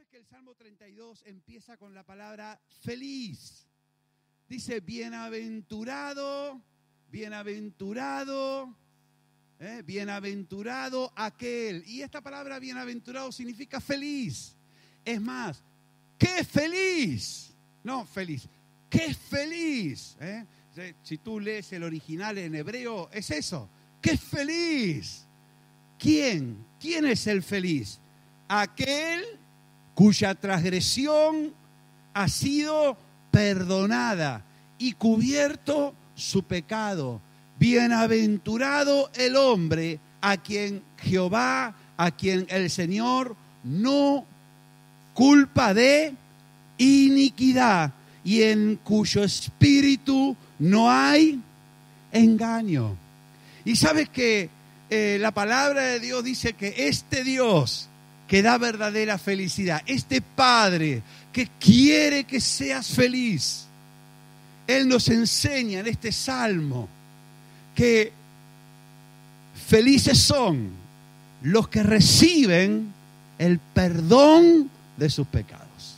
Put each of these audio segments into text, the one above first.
¿Sabes que el Salmo 32 empieza con la palabra feliz? Dice bienaventurado, bienaventurado, bienaventurado aquel. Y esta palabra bienaventurado significa feliz. Es más, ¡qué feliz! No, feliz. ¡Qué feliz! Si tú lees el original en hebreo, es eso. ¡Qué feliz! ¿Quién? ¿Quién es el feliz? Aquel cuya transgresión ha sido perdonada y cubierto su pecado. Bienaventurado el hombre a quien Jehová, a quien el Señor no culpa de iniquidad y en cuyo espíritu no hay engaño. Y sabes que la palabra de Dios dice que este Dios que da verdadera felicidad, este Padre que quiere que seas feliz, Él nos enseña en este salmo que felices son los que reciben el perdón de sus pecados.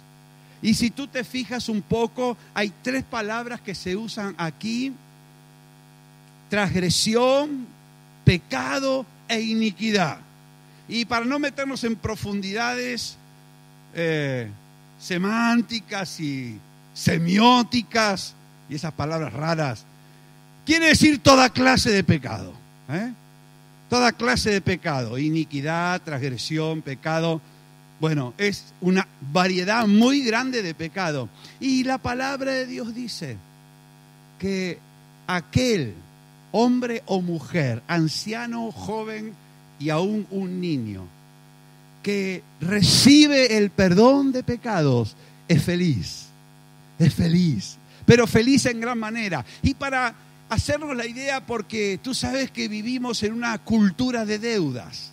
Y si tú te fijas un poco, hay 3 palabras que se usan aquí: transgresión, pecado e iniquidad. Y para no meternos en profundidades semánticas y semióticas y esas palabras raras, quiere decir toda clase de pecado. Toda clase de pecado, iniquidad, transgresión, pecado. Bueno, es una variedad muy grande de pecado. Y la palabra de Dios dice que aquel hombre o mujer, anciano, joven y aún un niño, que recibe el perdón de pecados, es feliz, pero feliz en gran manera. Y para hacernos la idea, porque tú sabes que vivimos en una cultura de deudas.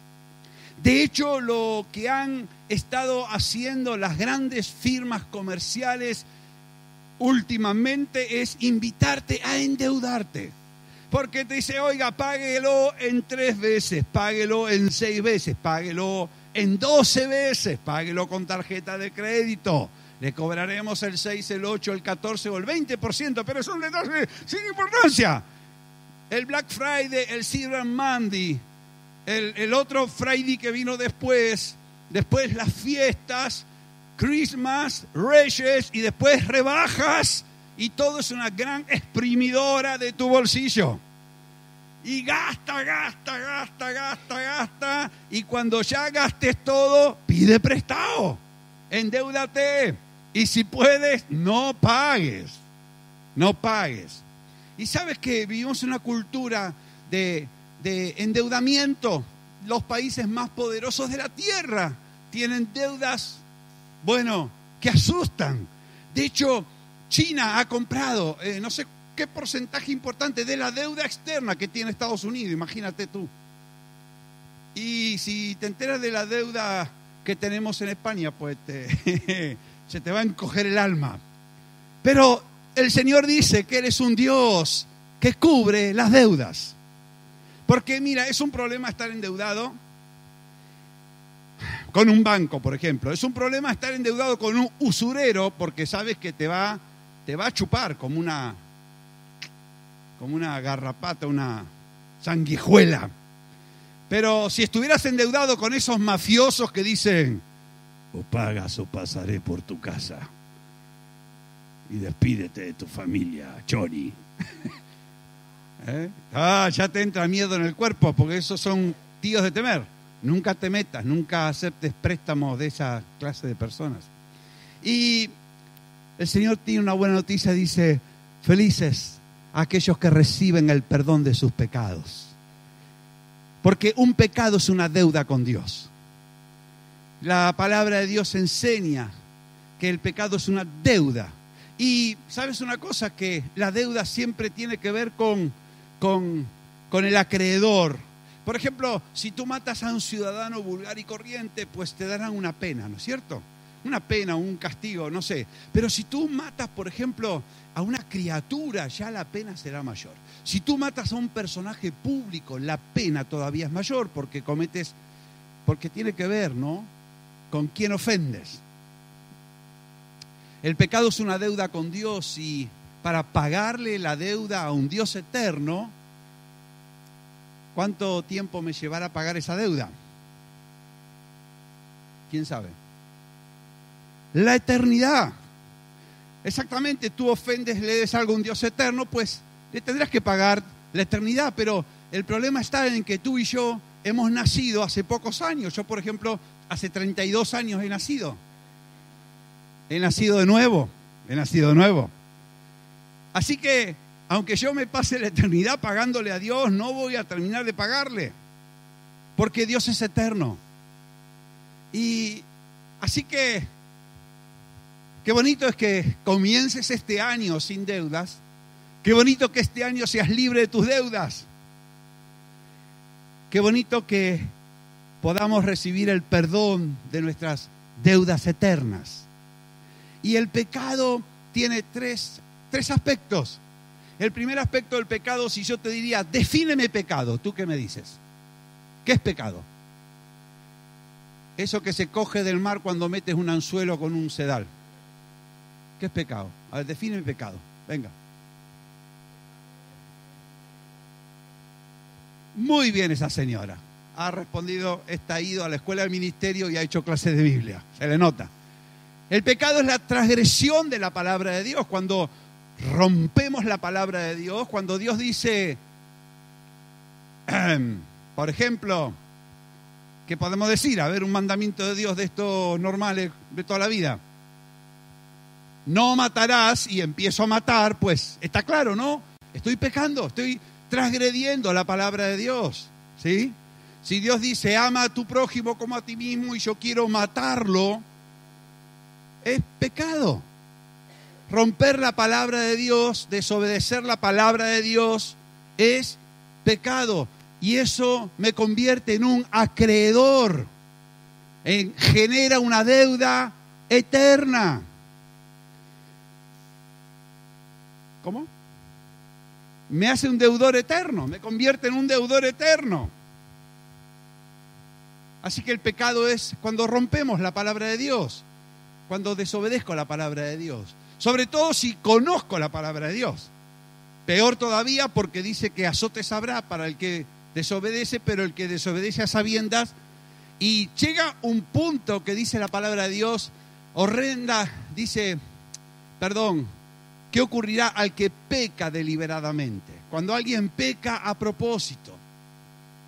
De hecho, lo que han estado haciendo las grandes firmas comerciales últimamente es invitarte a endeudarte. Porque te dice, oiga, páguelo en 3 veces, páguelo en 6 veces, páguelo en 12 veces, páguelo con tarjeta de crédito. Le cobraremos el 6, el 8, el 14 o el 20%, pero son detalles sin importancia. El Black Friday, el Cyber Monday, el otro Friday que vino después las fiestas, Christmas, Reyes y después rebajas. Y todo es una gran exprimidora de tu bolsillo. Y gasta. Y cuando ya gastes todo, pide prestado. Endeúdate. Y si puedes, no pagues. Y sabes que vivimos en una cultura de endeudamiento. Los países más poderosos de la tierra tienen deudas, que asustan. De hecho, China ha comprado, no sé qué porcentaje importante de la deuda externa que tiene Estados Unidos, imagínate tú. Y si te enteras de la deuda que tenemos en España, pues se te va a encoger el alma. Pero el Señor dice que eres un Dios que cubre las deudas. Porque mira, es un problema estar endeudado con un banco, por ejemplo. Es un problema estar endeudado con un usurero, porque sabes que te va a chupar como una garrapata, una sanguijuela. Pero si estuvieras endeudado con esos mafiosos que dicen, o pagas o pasaré por tu casa y despídete de tu familia, Choni. Ya te entra miedo en el cuerpo, porque esos son tíos de temer. Nunca te metas, nunca aceptes préstamos de esa clase de personas. Y el Señor tiene una buena noticia, dice, felices aquellos que reciben el perdón de sus pecados. Porque un pecado es una deuda con Dios. La palabra de Dios enseña que el pecado es una deuda. Y ¿sabes una cosa? Que la deuda siempre tiene que ver con el acreedor. Por ejemplo, si tú matas a un ciudadano vulgar y corriente, pues te darán una pena, ¿no es cierto? Una pena, un castigo, no sé. Pero si tú matas, por ejemplo, a una criatura, ya la pena será mayor. Si tú matas a un personaje público, la pena todavía es mayor porque tiene que ver, ¿no?, con quién ofendes. El pecado es una deuda con Dios y para pagarle la deuda a un Dios eterno, ¿cuánto tiempo me llevará a pagar esa deuda? ¿Quién sabe? La eternidad. Exactamente, tú ofendes, le des algo a un Dios eterno, pues le tendrás que pagar la eternidad, pero el problema está en que tú y yo hemos nacido hace pocos años. Yo, por ejemplo, hace 32 años he nacido. He nacido de nuevo. Así que, aunque yo me pase la eternidad pagándole a Dios, no voy a terminar de pagarle, porque Dios es eterno. Y así que, qué bonito es que comiences este año sin deudas. Qué bonito que este año seas libre de tus deudas. Qué bonito que podamos recibir el perdón de nuestras deudas eternas. Y el pecado tiene tres aspectos. El primer aspecto del pecado, si yo te diría, defíneme pecado, ¿tú qué me dices? ¿Qué es pecado? Eso que se coge del mar cuando metes un anzuelo con un sedal. ¿Qué es pecado? A ver, defíneme pecado. Venga. Muy bien esa señora. Ha respondido, está ido a la escuela del ministerio y ha hecho clases de Biblia. Se le nota. El pecado es la transgresión de la palabra de Dios. Cuando rompemos la palabra de Dios, cuando Dios dice, por ejemplo, ¿qué podemos decir? A ver, un mandamiento de Dios de estos normales de toda la vida. No matarás y empiezo a matar, pues está claro, ¿no? Estoy pecando, estoy transgrediendo la palabra de Dios, ¿sí? Si Dios dice, ama a tu prójimo como a ti mismo y yo quiero matarlo, es pecado. Romper la palabra de Dios, desobedecer la palabra de Dios, es pecado. Y eso me convierte en un acreedor, genera una deuda eterna. ¿Cómo? Me hace un deudor eterno, me convierte en un deudor eterno. Así que el pecado es cuando rompemos la palabra de Dios, cuando desobedezco la palabra de Dios. Sobre todo si conozco la palabra de Dios. Peor todavía porque dice que azotes habrá para el que desobedece, pero el que desobedece a sabiendas. Y llega un punto que dice la palabra de Dios, horrenda, dice, ¿qué ocurrirá al que peca deliberadamente? Cuando alguien peca a propósito.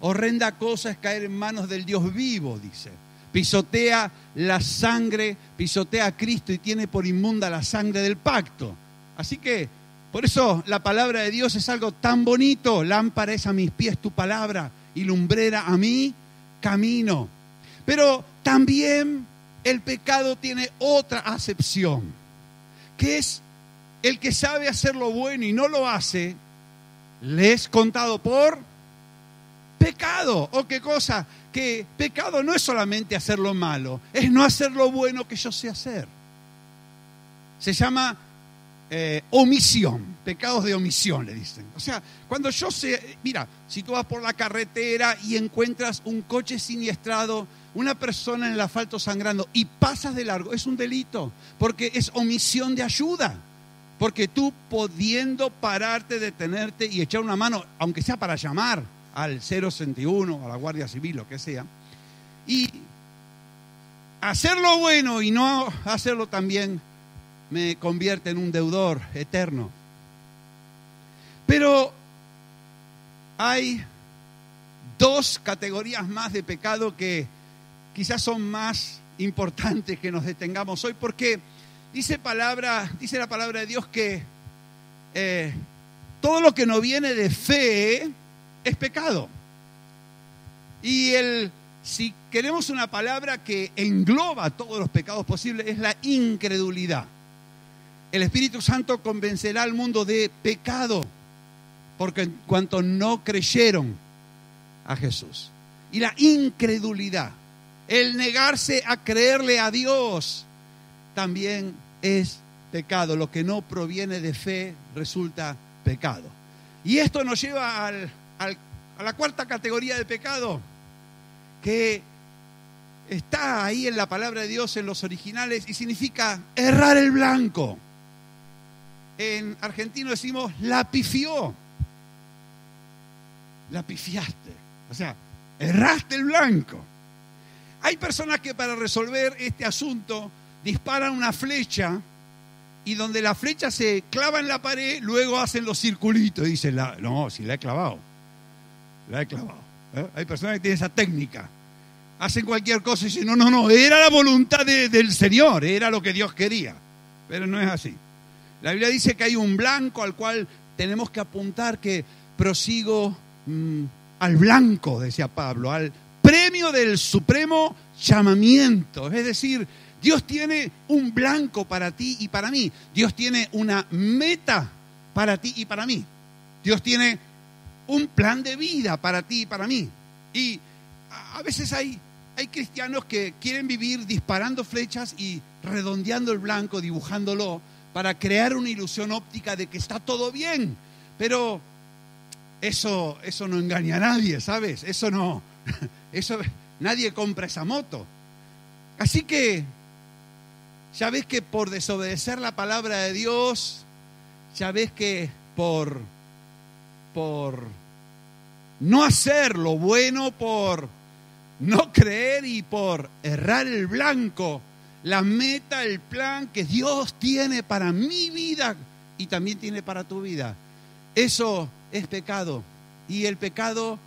Horrenda cosa es caer en manos del Dios vivo, dice. Pisotea la sangre, pisotea a Cristo y tiene por inmunda la sangre del pacto. Así que, por eso la palabra de Dios es algo tan bonito. Lámpara es a mis pies tu palabra y lumbrera a mi camino. Pero también el pecado tiene otra acepción, que es el que sabe hacer lo bueno y no lo hace, le es contado por pecado. ¿O qué cosa? Que pecado no es solamente hacer lo malo, es no hacer lo bueno que yo sé hacer. Se llama omisión, pecados de omisión le dicen. O sea, cuando yo sé, mira, si tú vas por la carretera y encuentras un coche siniestrado, una persona en el asfalto sangrando y pasas de largo, es un delito, porque es omisión de ayuda. Porque tú pudiendo pararte, detenerte y echar una mano, aunque sea para llamar al 061, a la Guardia Civil, lo que sea, y hacerlo bueno y no hacerlo también me convierte en un deudor eterno. Pero hay dos categorías más de pecado que quizás son más importantes que nos detengamos hoy, porque dice la palabra de Dios que todo lo que no viene de fe es pecado. Y si queremos una palabra que engloba todos los pecados posibles, es la incredulidad. El Espíritu Santo convencerá al mundo de pecado, porque en cuanto no creyeron a Jesús. Y la incredulidad, el negarse a creerle a Dios, también es pecado. Lo que no proviene de fe resulta pecado. Y esto nos lleva a la cuarta categoría de pecado, que está ahí en la palabra de Dios, en los originales, y significa errar el blanco. En argentino decimos la pifió. La pifiaste. O sea, erraste el blanco. Hay personas que para resolver este asunto disparan una flecha y donde la flecha se clava en la pared, luego hacen los circulitos. Y dicen, no, si la he clavado. La he clavado. Hay personas que tienen esa técnica. Hacen cualquier cosa y dicen, no, era la voluntad del Señor, era lo que Dios quería. Pero no es así. La Biblia dice que hay un blanco al cual tenemos que apuntar, que prosigo al blanco, decía Pablo, al premio del supremo llamamiento. Es decir, Dios tiene un blanco para ti y para mí. Dios tiene una meta para ti y para mí. Dios tiene un plan de vida para ti y para mí. Y a veces hay cristianos que quieren vivir disparando flechas y redondeando el blanco, dibujándolo, para crear una ilusión óptica de que está todo bien. Pero eso no engaña a nadie, ¿sabes? Nadie compra esa moto. Así que ya ves que por desobedecer la palabra de Dios, ya ves que por no hacer lo bueno, por no creer y por errar el blanco, la meta, el plan que Dios tiene para mi vida y también tiene para tu vida, eso es pecado. Y el pecado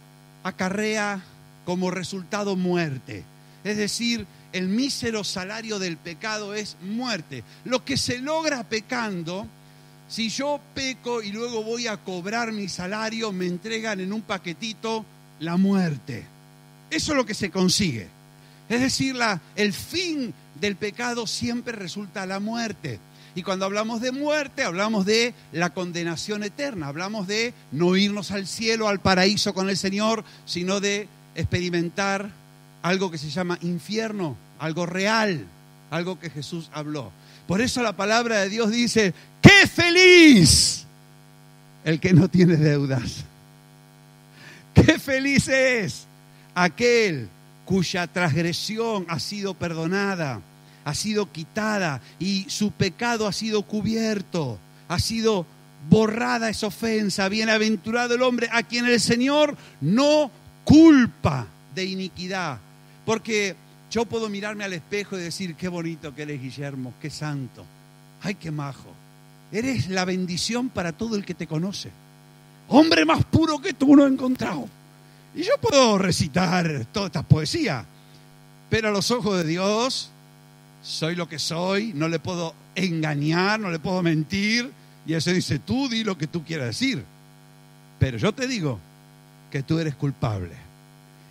acarrea como resultado muerte. Es decir, el mísero salario del pecado es muerte. Lo que se logra pecando, si yo peco y luego voy a cobrar mi salario, me entregan en un paquetito la muerte. Eso es lo que se consigue. Es decir, el fin del pecado siempre resulta la muerte. Y cuando hablamos de muerte, hablamos de la condenación eterna. Hablamos de no irnos al cielo, al paraíso con el Señor, sino de experimentar algo que se llama infierno, algo real, algo que Jesús habló. Por eso la palabra de Dios dice, ¡qué feliz el que no tiene deudas! ¡Qué feliz es aquel cuya transgresión ha sido perdonada, ha sido quitada y su pecado ha sido cubierto, ha sido borrada esa ofensa? Bienaventurado el hombre a quien el Señor no culpa de iniquidad. Porque yo puedo mirarme al espejo y decir, qué bonito que eres, Guillermo, qué santo, ay, qué majo. Eres la bendición para todo el que te conoce. Hombre más puro que tú no he encontrado. Y yo puedo recitar todas estas poesías, pero a los ojos de Dios soy lo que soy, no le puedo engañar, no le puedo mentir. Y eso dice, tú di lo que tú quieras decir, pero yo te digo que tú eres culpable.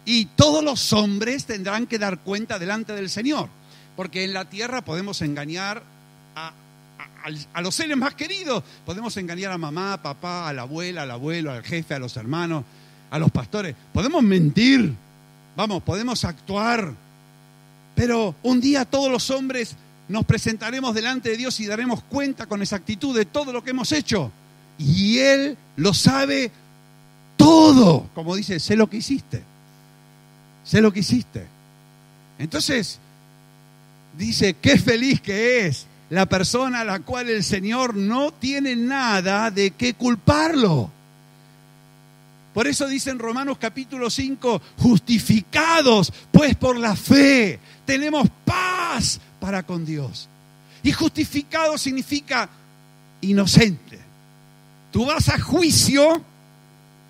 Y todos los hombres tendrán que dar cuenta delante del Señor, porque en la tierra podemos engañar a los seres más queridos, podemos engañar a mamá, a papá, a la abuela, al abuelo, al jefe, a los hermanos, a los pastores. Podemos mentir, podemos actuar, pero un día todos los hombres nos presentaremos delante de Dios y daremos cuenta con exactitud de todo lo que hemos hecho. Y Él lo sabe todo, como dice, sé lo que hiciste. Sé lo que hiciste. Entonces, dice, qué feliz que es la persona a la cual el Señor no tiene nada de qué culparlo. Por eso dice en Romanos capítulo 5, justificados pues por la fe, tenemos paz para con Dios. Y justificado significa inocente. Tú vas a juicio,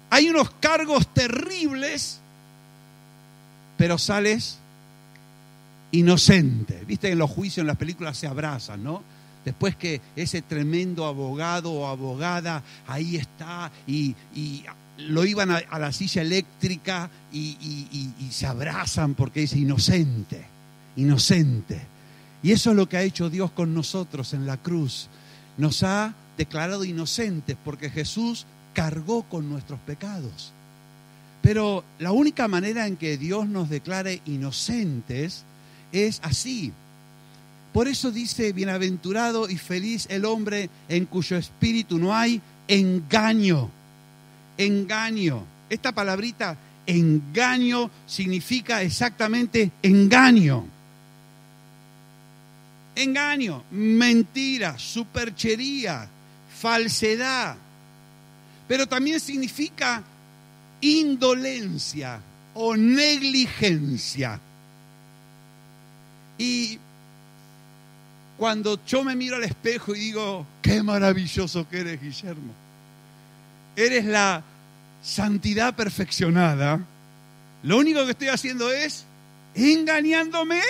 hay unos cargos terribles, pero sales inocente. Viste que en los juicios, en las películas se abrazan, ¿no? Después que ese tremendo abogado o abogada ahí está y lo iban a la silla eléctrica y se abrazan porque dice inocente, inocente. Y eso es lo que ha hecho Dios con nosotros en la cruz. Nos ha declarado inocentes porque Jesús cargó con nuestros pecados. Pero la única manera en que Dios nos declare inocentes es así. Por eso dice, bienaventurado y feliz el hombre en cuyo espíritu no hay engaño. Engaño. Esta palabrita engaño significa exactamente engaño. Engaño, mentira, superchería, falsedad. Pero también significa indolencia o negligencia. Y cuando yo me miro al espejo y digo, qué maravilloso que eres, Guillermo. Eres la santidad perfeccionada. Lo único que estoy haciendo es engañándome.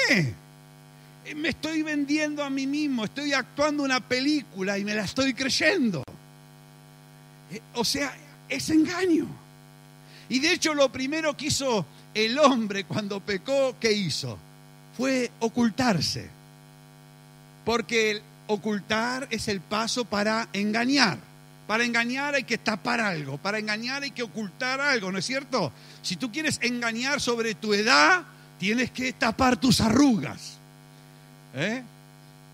Me estoy vendiendo a mí mismo, estoy actuando una película y me la estoy creyendo. O sea, es engaño. Y de hecho lo primero que hizo el hombre cuando pecó, ¿qué hizo? Fue ocultarse. Porque el ocultar es el paso para engañar. Para engañar hay que tapar algo, para engañar hay que ocultar algo, ¿no es cierto? Si tú quieres engañar sobre tu edad, tienes que tapar tus arrugas.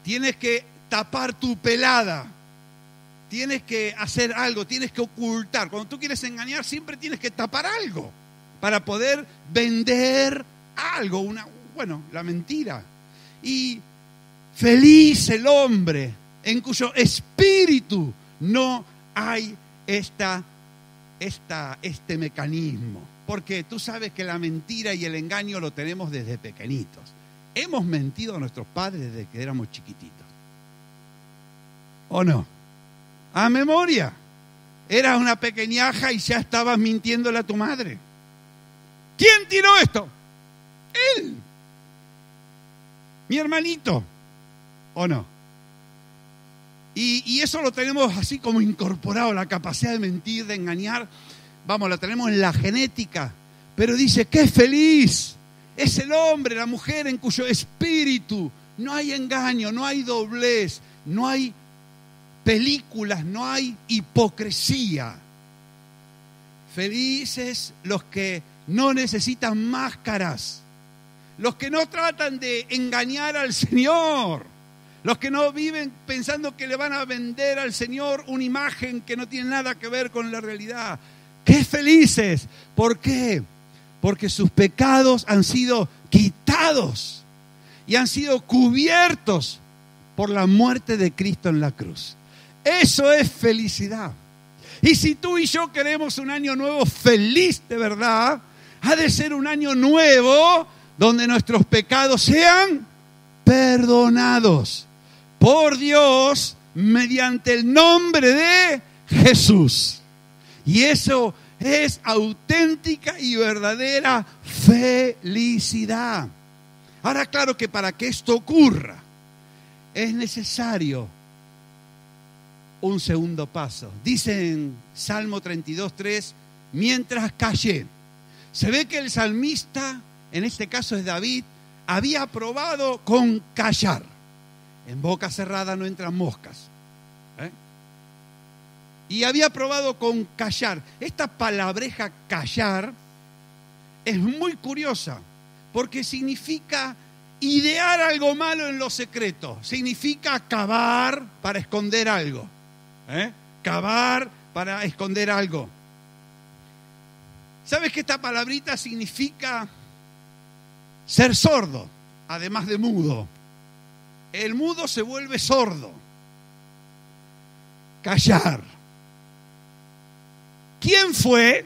Tienes que tapar tu pelada. Tienes que hacer algo, tienes que ocultar. Cuando tú quieres engañar, siempre tienes que tapar algo para poder vender algo, la mentira. Y feliz el hombre en cuyo espíritu no hay este mecanismo. Porque tú sabes que la mentira y el engaño lo tenemos desde pequeñitos. Hemos mentido a nuestros padres desde que éramos chiquititos. ¿O no? A memoria. Eras una pequeñaja y ya estabas mintiéndole a tu madre. ¿Quién tiró esto? Él. Mi hermanito. ¿O no? Y eso lo tenemos así como incorporado, la capacidad de mentir, de engañar. Vamos, la tenemos en la genética. Pero dice, ¡qué feliz! Es el hombre, la mujer en cuyo espíritu no hay engaño, no hay doblez, no hay películas, no hay hipocresía. Felices los que no necesitan máscaras, los que no tratan de engañar al Señor, los que no viven pensando que le van a vender al Señor una imagen que no tiene nada que ver con la realidad. ¡Qué felices! ¿Por qué? Porque sus pecados han sido quitados y han sido cubiertos por la muerte de Cristo en la cruz. Eso es felicidad. Y si tú y yo queremos un año nuevo feliz de verdad, ha de ser un año nuevo donde nuestros pecados sean perdonados por Dios mediante el nombre de Jesús. Y eso es auténtica y verdadera felicidad. Ahora, claro que para que esto ocurra, es necesario un segundo paso. Dice en Salmo 32:3, mientras callé. Se ve que el salmista, en este caso es David, había probado con callar. En boca cerrada no entran moscas. Y había probado con callar. Esta palabreja callar es muy curiosa porque significa idear algo malo en lo secreto. Significa cavar para esconder algo. Cavar para esconder algo. ¿Sabes que esta palabrita significa ser sordo, además de mudo? El mudo se vuelve sordo. Callar. ¿Quién fue?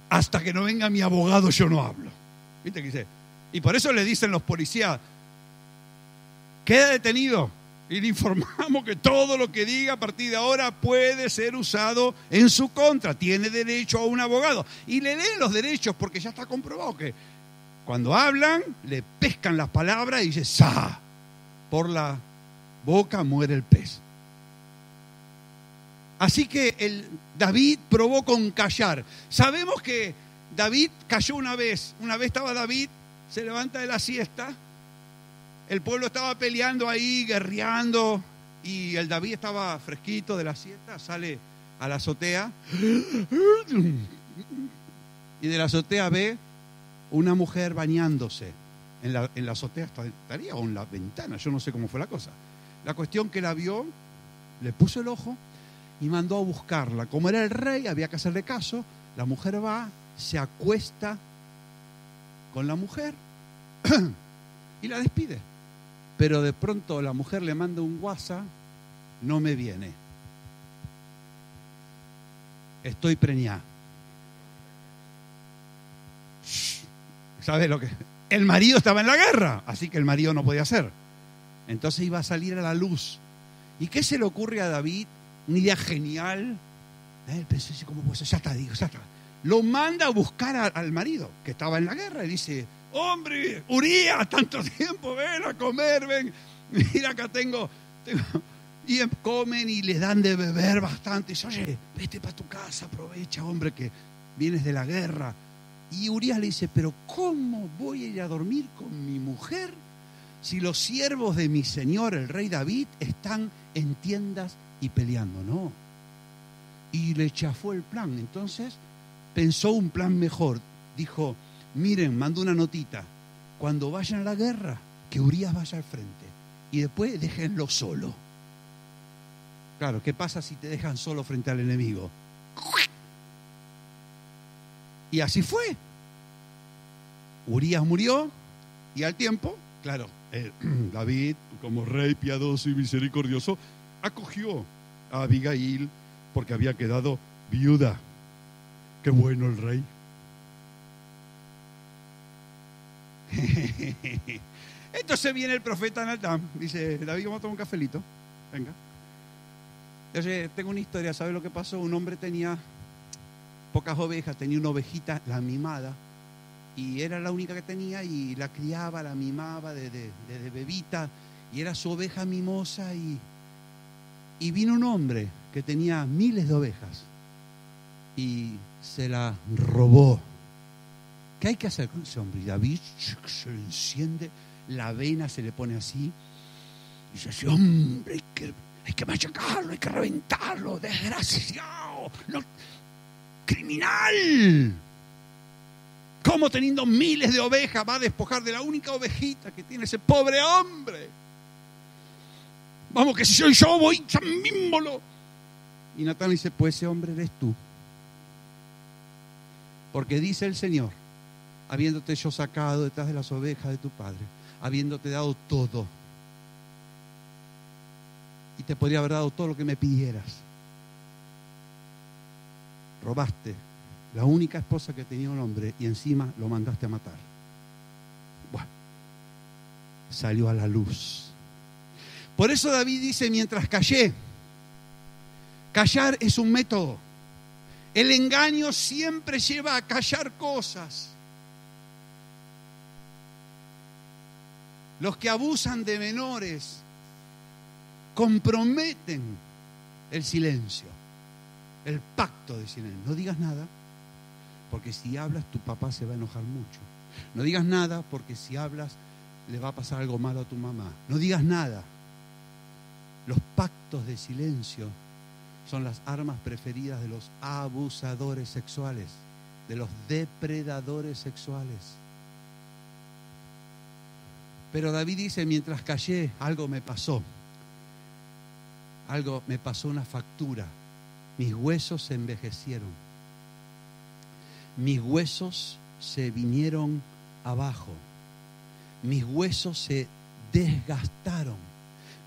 Hasta que no venga mi abogado yo no hablo. ¿Viste qué dice? Y por eso le dicen los policías, queda detenido y le informamos que todo lo que diga a partir de ahora puede ser usado en su contra. Tiene derecho a un abogado. Y le leen los derechos porque ya está comprobado que cuando hablan le pescan las palabras y dice, ¡sa! Por la boca muere el pez. Así que David probó con callar. Sabemos que David cayó una vez. Una vez estaba David, se levanta de la siesta. El pueblo estaba peleando ahí, guerreando. Y el David estaba fresquito de la siesta. Sale a la azotea. Y de la azotea ve una mujer bañándose. En la azotea estaría o en la ventana. Yo no sé cómo fue la cosa. La cuestión que la vio, le puso el ojo y mandó a buscarla. Como era el rey, había que hacerle caso. La mujer va, se acuesta con la mujer y la despide. Pero de pronto la mujer le manda un WhatsApp: no me viene, estoy preñada. ¿Sabes lo que? El marido estaba en la guerra, así que el marido no podía hacer. Entonces iba a salir a la luz. ¿Y qué se le ocurre a David? Una idea genial. Él pensó así como, pues ya está, ya está. Lo manda a buscar al marido, que estaba en la guerra, y dice: hombre, Urías, tanto tiempo, ven a comer, ven, mira acá tengo. Y comen y les dan de beber bastante. Y dice: oye, vete para tu casa, aprovecha, hombre, que vienes de la guerra. Y Urías le dice: pero ¿cómo voy a ir a dormir con mi mujer si los siervos de mi señor, el rey David, están en tiendas y peleando? No. Y le chafó el plan. Entonces pensó un plan mejor. Dijo: miren, mando una notita. Cuando vayan a la guerra, que Urías vaya al frente. Y después déjenlo solo. Claro, ¿qué pasa si te dejan solo frente al enemigo? Y así fue. Urías murió y al tiempo, claro, David, como rey piadoso y misericordioso, acogió a Abigail porque había quedado viuda. Qué bueno el rey. Entonces viene el profeta Natán, dice: David, vamos a tomar un cafelito. Venga. Entonces, tengo una historia. ¿Sabe lo que pasó? Un hombre tenía pocas ovejas, tenía una ovejita, la mimada, y era la única que tenía, y la criaba, la mimaba desde bebita, y era su oveja mimosa. Y vino un hombre que tenía miles de ovejas y se la robó. ¿Qué hay que hacer con ese hombre? Y David se le enciende, la vena se le pone así, y dice: ese hombre hay que machacarlo, hay que reventarlo, desgraciado, no, criminal. ¿Cómo teniendo miles de ovejas va a despojar de la única ovejita que tiene ese pobre hombre? Vamos, que si soy yo voy ya mismo lo... Y Natán dice: pues ese hombre eres tú. Porque dice el Señor: habiéndote yo sacado detrás de las ovejas de tu padre, habiéndote dado todo, y te podría haber dado todo lo que me pidieras, robaste la única esposa que tenía un hombre y encima lo mandaste a matar. Bueno, salió a la luz. Por eso David dice: mientras callé. Callar es un método. El engaño siempre lleva a callar cosas. Los que abusan de menores comprometen el silencio, el pacto de silencio. No digas nada, porque si hablas tu papá se va a enojar mucho. No digas nada, porque si hablas le va a pasar algo malo a tu mamá. No digas nada. Los pactos de silencio son las armas preferidas de los abusadores sexuales, de los depredadores sexuales. Pero David dice: mientras callé, algo me pasó. Algo me pasó, una factura. Mis huesos se envejecieron. Mis huesos se vinieron abajo. Mis huesos se desgastaron.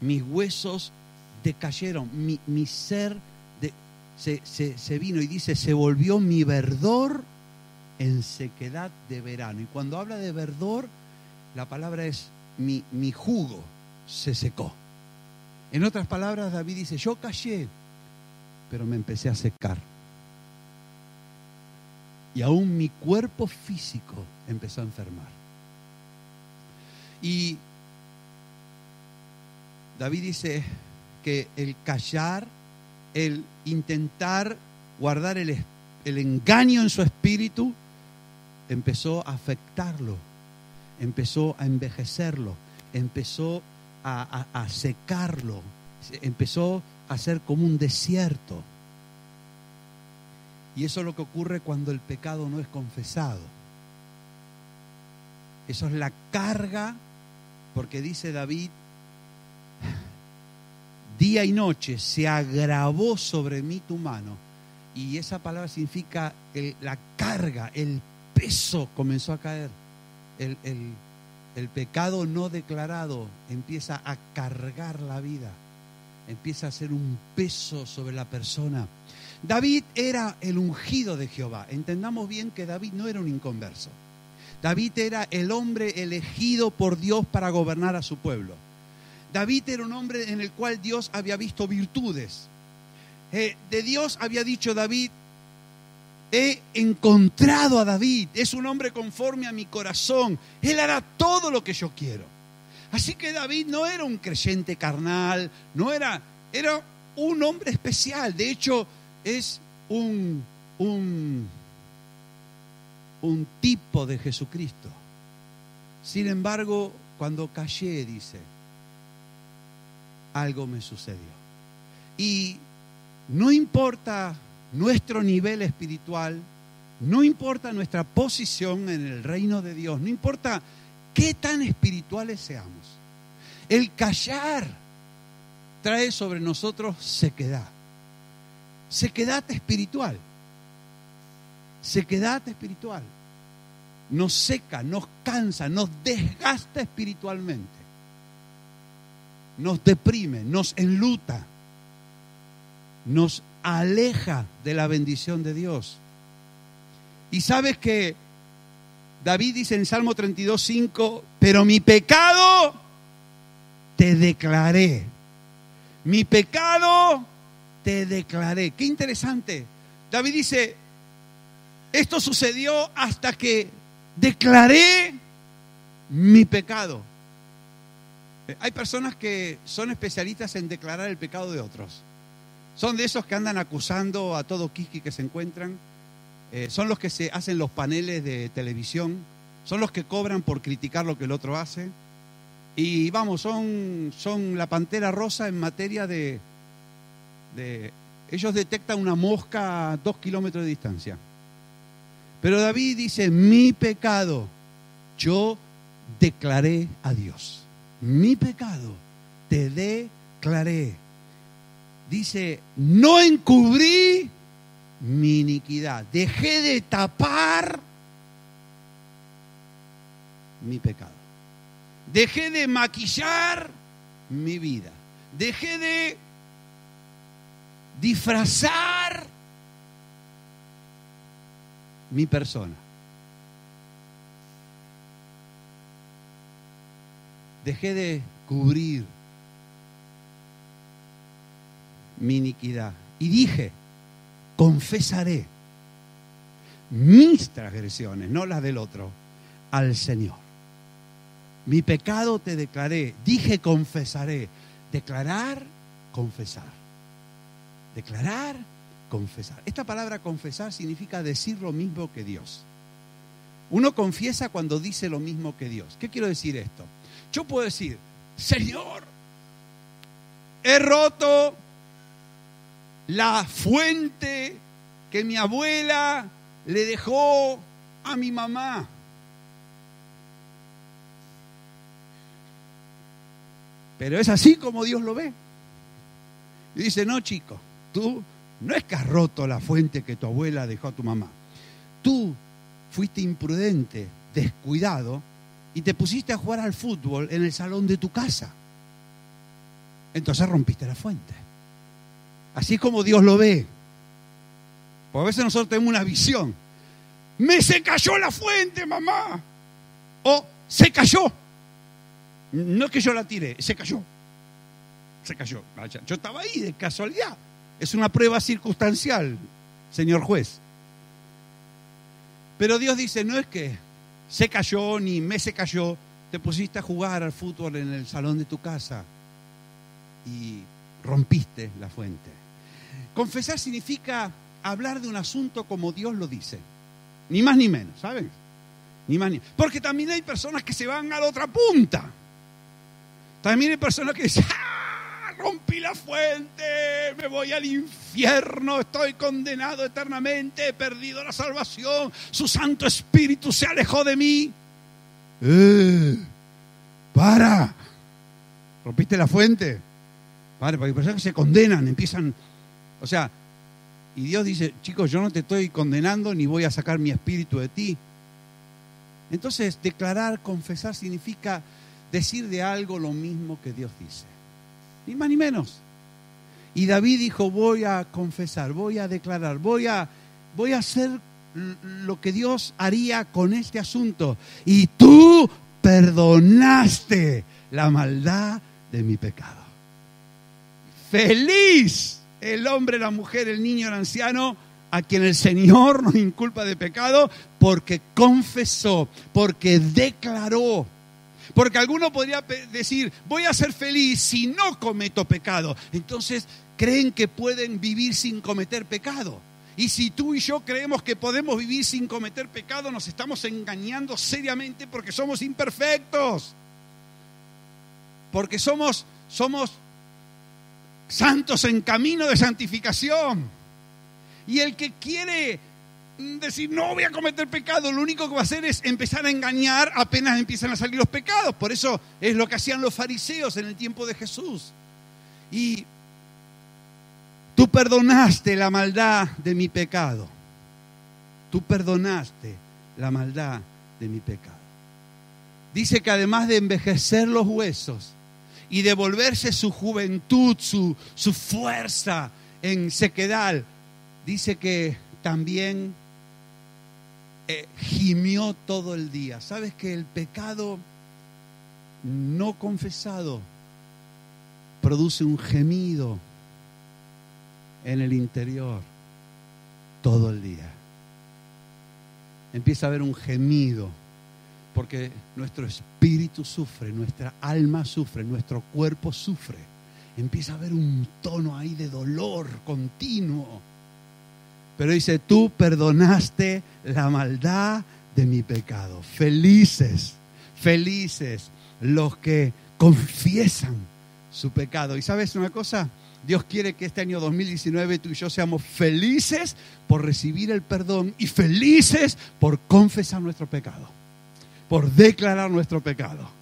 Mis huesos decayeron. Mi ser se vino, y dice: se volvió mi verdor en sequedad de verano. Y cuando habla de verdor, la palabra es mi jugo se secó. En otras palabras, David dice: yo callé, pero me empecé a secar. Y aún mi cuerpo físico empezó a enfermar. Y David dice que el callar, el intentar guardar el engaño en su espíritu, empezó a afectarlo, empezó a envejecerlo, empezó a secarlo, empezó a ser como un desierto. Y eso es lo que ocurre cuando el pecado no es confesado. Eso es la carga, porque dice David: día y noche se agravó sobre mí tu mano. Y esa palabra significa la carga, el peso comenzó a caer. El pecado no declarado empieza a cargar la vida, empieza a ser un peso sobre la persona. David era el ungido de Jehová. Entendamos bien que David no era un inconverso. David era el hombre elegido por Dios para gobernar a su pueblo. David era un hombre en el cual Dios había visto virtudes. De Dios había dicho David: he encontrado a David, es un hombre conforme a mi corazón, él hará todo lo que yo quiero. Así que David no era un creyente carnal, era un hombre especial. De hecho, es un tipo de Jesucristo. Sin embargo, cuando callé, dice, algo me sucedió. Y no importa nuestro nivel espiritual, no importa nuestra posición en el reino de Dios, no importa qué tan espirituales seamos, el callar trae sobre nosotros sequedad espiritual. Sequedad espiritual. Nos seca, nos cansa, nos desgasta espiritualmente. Nos deprime, nos enluta, nos aleja de la bendición de Dios. Y sabes que David dice en Salmo 32:5: pero mi pecado te declaré. Mi pecado te declaré. Qué interesante. David dice: esto sucedió hasta que declaré mi pecado. Hay personas que son especialistas en declarar el pecado de otros. Son de esos que andan acusando a todo quisqui que se encuentran. Son los que se hacen los paneles de televisión. Son los que cobran por criticar lo que el otro hace. Y vamos, son la pantera rosa en materia de ellos detectan una mosca a 2 kilómetros de distancia. Pero David dice: mi pecado yo declaré a Dios. Mi pecado te declaré. Dice: no encubrí mi iniquidad. Dejé de tapar mi pecado. Dejé de maquillar mi vida. Dejé de disfrazar mi persona. Dejé de cubrir mi iniquidad. Y dije: confesaré mis transgresiones, no las del otro, al Señor. Mi pecado te declaré. Dije: confesaré. Declarar, confesar. Declarar, confesar. Esta palabra confesar significa decir lo mismo que Dios. Uno confiesa cuando dice lo mismo que Dios. ¿Qué quiero decir esto? Yo puedo decir: Señor, he roto la fuente que mi abuela le dejó a mi mamá. Pero es así como Dios lo ve. Y dice: no, chico, tú no es que has roto la fuente que tu abuela dejó a tu mamá. Tú fuiste imprudente, descuidado, y te pusiste a jugar al fútbol en el salón de tu casa. Entonces rompiste la fuente. Así es como Dios lo ve. Porque a veces nosotros tenemos una visión. Se cayó la fuente, mamá. O se cayó. No es que yo la tiré, se cayó. Se cayó. Yo estaba ahí de casualidad. Es una prueba circunstancial, señor juez. Pero Dios dice: no es que se cayó ni se cayó. Te pusiste a jugar al fútbol en el salón de tu casa y rompiste la fuente. Confesar significa hablar de un asunto como Dios lo dice. Ni más ni menos, ¿saben? Ni más ni menos. Porque también hay personas que se van a la otra punta. También hay personas que dicen: rompí la fuente, me voy al infierno, estoy condenado eternamente, he perdido la salvación, su Santo Espíritu se alejó de mí. ¡Para! ¿Rompiste la fuente? Padre, porque hay personas que se condenan, empiezan, o sea, y Dios dice, chicos, yo no te estoy condenando ni voy a sacar mi espíritu de ti. Entonces, declarar, confesar significa decir de algo lo mismo que Dios dice. Ni más ni menos. Y David dijo, voy a confesar, voy a declarar, voy a hacer lo que Dios haría con este asunto. Y tú perdonaste la maldad de mi pecado. Feliz el hombre, la mujer, el niño, el anciano, a quien el Señor nos inculpa de pecado, porque confesó, porque declaró. Porque alguno podría decir, voy a ser feliz si no cometo pecado. Entonces creen que pueden vivir sin cometer pecado. Y si tú y yo creemos que podemos vivir sin cometer pecado, nos estamos engañando seriamente, porque somos imperfectos. Porque somos santos en camino de santificación. Y el que quiere decir, no voy a cometer pecado, lo único que va a hacer es empezar a engañar apenas empiezan a salir los pecados. Por eso es lo que hacían los fariseos en el tiempo de Jesús. Y tú perdonaste la maldad de mi pecado. Tú perdonaste la maldad de mi pecado. Dice que además de envejecer los huesos y devolverse su juventud, su fuerza en sequedad, dice que también gimió todo el día. ¿Sabes que el pecado no confesado produce un gemido en el interior todo el día? Empieza a haber un gemido porque nuestro espíritu sufre, nuestra alma sufre, nuestro cuerpo sufre. Empieza a haber un tono ahí de dolor continuo. Pero dice, tú perdonaste la maldad de mi pecado. Felices, felices los que confiesan su pecado. ¿Y sabes una cosa? Dios quiere que este año 2019 tú y yo seamos felices por recibir el perdón y felices por confesar nuestro pecado, por declarar nuestro pecado.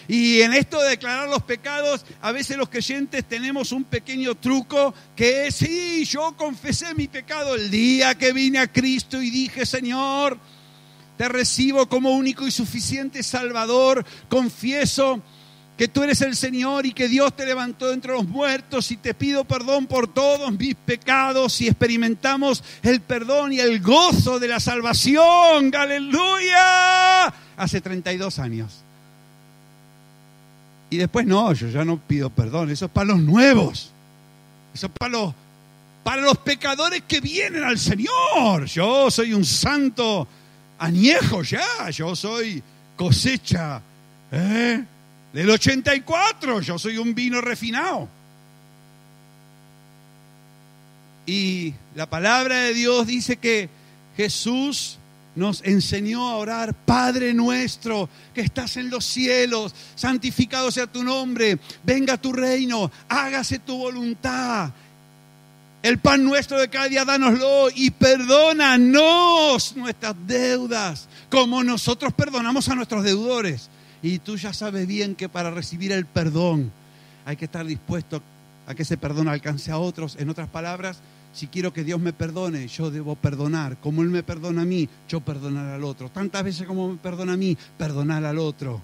Y en esto de declarar los pecados, a veces los creyentes tenemos un pequeño truco que es, sí, yo confesé mi pecado el día que vine a Cristo y dije, Señor, te recibo como único y suficiente Salvador, confieso que tú eres el Señor y que Dios te levantó de entre los muertos y te pido perdón por todos mis pecados y experimentamos el perdón y el gozo de la salvación. ¡Aleluya! Hace 32 años. Y después no, yo ya no pido perdón, eso es para los nuevos. Eso es para los pecadores que vienen al Señor. Yo soy un santo añejo ya, yo soy cosecha del 84, yo soy un vino refinado. Y la palabra de Dios dice que Jesús nos enseñó a orar, Padre nuestro que estás en los cielos, santificado sea tu nombre, venga tu reino, hágase tu voluntad. El pan nuestro de cada día dánoslo y perdónanos nuestras deudas, como nosotros perdonamos a nuestros deudores. Y tú ya sabes bien que para recibir el perdón hay que estar dispuesto a que ese perdón alcance a otros. En otras palabras, si quiero que Dios me perdone, yo debo perdonar. Como Él me perdona a mí, yo perdonar al otro. Tantas veces como me perdona a mí, perdonar al otro.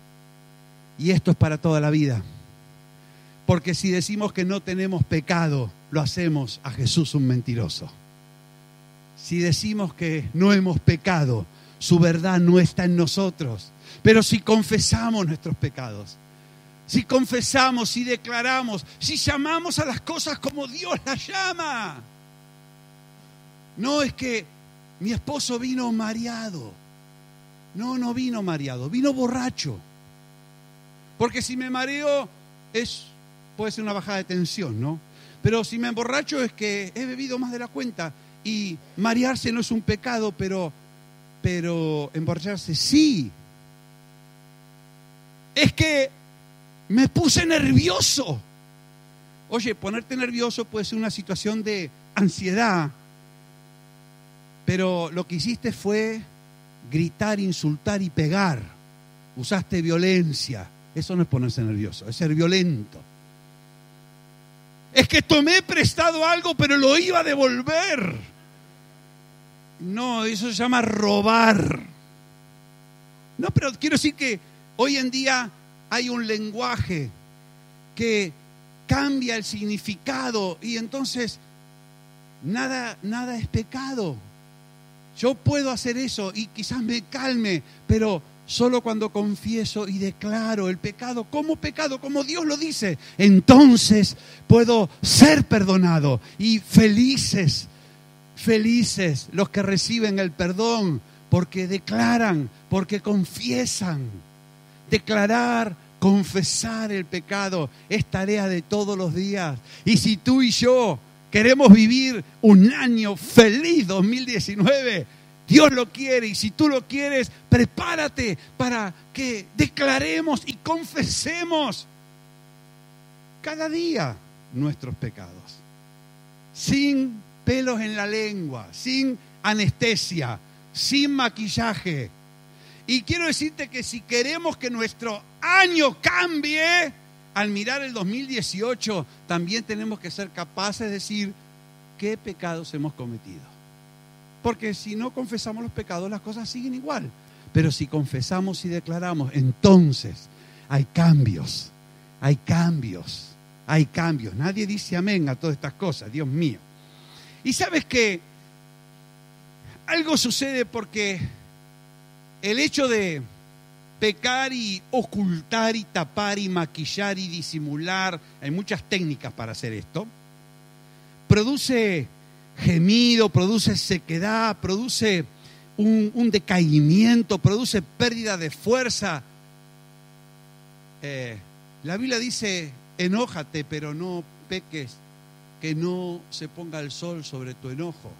Y esto es para toda la vida. Porque si decimos que no tenemos pecado, lo hacemos a Jesús un mentiroso. Si decimos que no hemos pecado, su verdad no está en nosotros. Pero si confesamos nuestros pecados, si confesamos, si declaramos, si llamamos a las cosas como Dios las llama. No es que mi esposo vino mareado. No vino mareado, vino borracho. Porque si me mareo puede ser una bajada de tensión, ¿no? Pero si me emborracho es que he bebido más de la cuenta. Y marearse no es un pecado, pero emborracharse sí. Es que me puse nervioso. Oye, ponerte nervioso puede ser una situación de ansiedad. Pero lo que hiciste fue gritar, insultar y pegar. Usaste violencia. Eso no es ponerse nervioso, es ser violento. Es que tomé prestado algo, pero lo iba a devolver. No, eso se llama robar. No, pero quiero decir que hoy en día hay un lenguaje que cambia el significado y entonces nada es pecado. Yo puedo hacer eso y quizás me calme, pero solo cuando confieso y declaro el pecado, como Dios lo dice, entonces puedo ser perdonado. Y felices los que reciben el perdón, porque declaran, porque confiesan. Declarar, confesar el pecado es tarea de todos los días. Y si tú y yo queremos vivir un año feliz 2019, Dios lo quiere, y si tú lo quieres, prepárate para que declaremos y confesemos cada día nuestros pecados, sin pelos en la lengua, sin anestesia, sin maquillaje. Y quiero decirte que si queremos que nuestro año cambie, al mirar el 2018, también tenemos que ser capaces de decir qué pecados hemos cometido. Porque si no confesamos los pecados, las cosas siguen igual. Pero si confesamos y declaramos, entonces hay cambios. Nadie dice amén a todas estas cosas, Dios mío. Y sabes que algo sucede porque el hecho de pecar y ocultar y tapar y maquillar y disimular, hay muchas técnicas para hacer esto, produce gemido, produce sequedad, produce un decaimiento, produce pérdida de fuerza. La Biblia dice, enójate, pero no peques, que no se ponga el sol sobre tu enojo.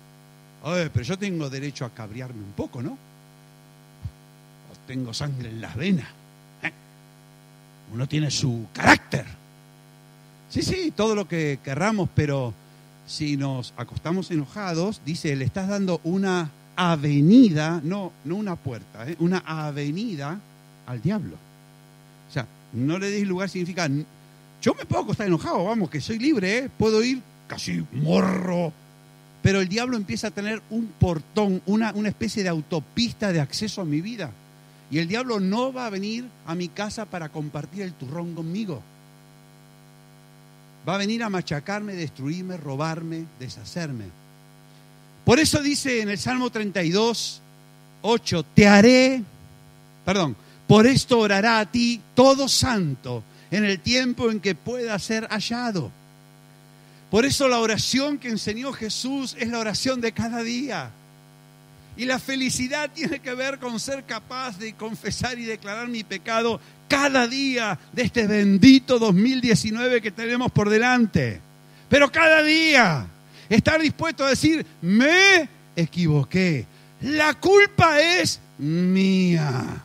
Oye, pero yo tengo derecho a cabrearme un poco, ¿no? Tengo sangre en las venas. Uno tiene su carácter. Sí, todo lo que querramos, pero si nos acostamos enojados, dice, le estás dando una avenida, no una puerta, una avenida al diablo. O sea, no le des lugar significa, yo me puedo acostar enojado, vamos, que soy libre, puedo ir casi morro, pero el diablo empieza a tener un portón, una especie de autopista de acceso a mi vida. Y el diablo no va a venir a mi casa para compartir el turrón conmigo. Va a venir a machacarme, destruirme, robarme, deshacerme. Por eso dice en el Salmo 32, 8, por esto orará a ti todo santo en el tiempo en que pueda ser hallado. Por eso la oración que enseñó Jesús es la oración de cada día. Y la felicidad tiene que ver con ser capaz de confesar y declarar mi pecado cada día de este bendito 2019 que tenemos por delante. Pero cada día estar dispuesto a decir, me equivoqué. La culpa es mía.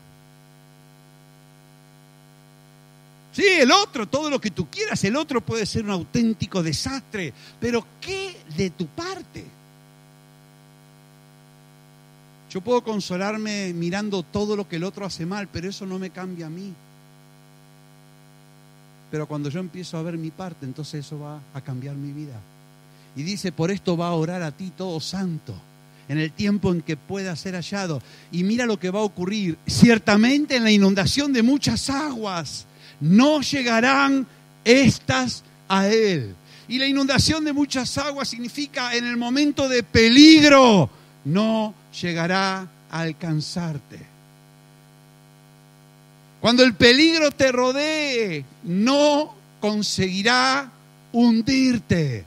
Sí, el otro, todo lo que tú quieras, el otro puede ser un auténtico desastre. Pero ¿qué de tu parte? Yo puedo consolarme mirando todo lo que el otro hace mal, pero eso no me cambia a mí. Pero cuando yo empiezo a ver mi parte, entonces eso va a cambiar mi vida. Y dice, por esto va a orar a ti todo santo, en el tiempo en que pueda ser hallado. Y mira lo que va a ocurrir. Ciertamente en la inundación de muchas aguas no llegarán estas a él. Y la inundación de muchas aguas significa en el momento de peligro no llegará a alcanzarte. Cuando el peligro te rodee, no conseguirá hundirte.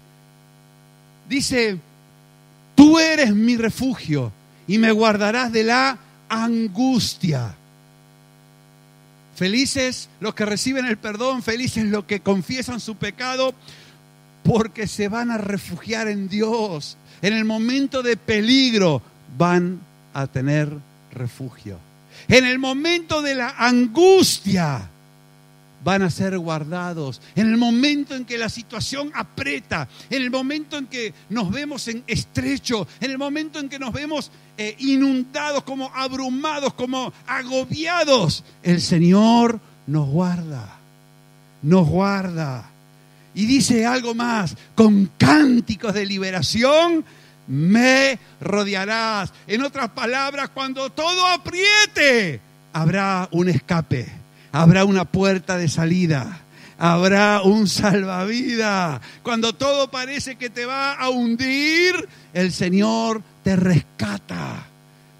Dice, tú eres mi refugio y me guardarás de la angustia. Felices los que reciben el perdón, felices los que confiesan su pecado, porque se van a refugiar en Dios. En el momento de peligro van a tener refugio. En el momento de la angustia van a ser guardados. En el momento en que la situación aprieta, en el momento en que nos vemos en estrecho, en el momento en que nos vemos inundados, como abrumados, como agobiados, el Señor nos guarda. Nos guarda. Y dice algo más, con cánticos de liberación me rodearás. En otras palabras, cuando todo apriete, habrá un escape, habrá una puerta de salida, habrá un salvavidas. Cuando todo parece que te va a hundir, el Señor te rescata,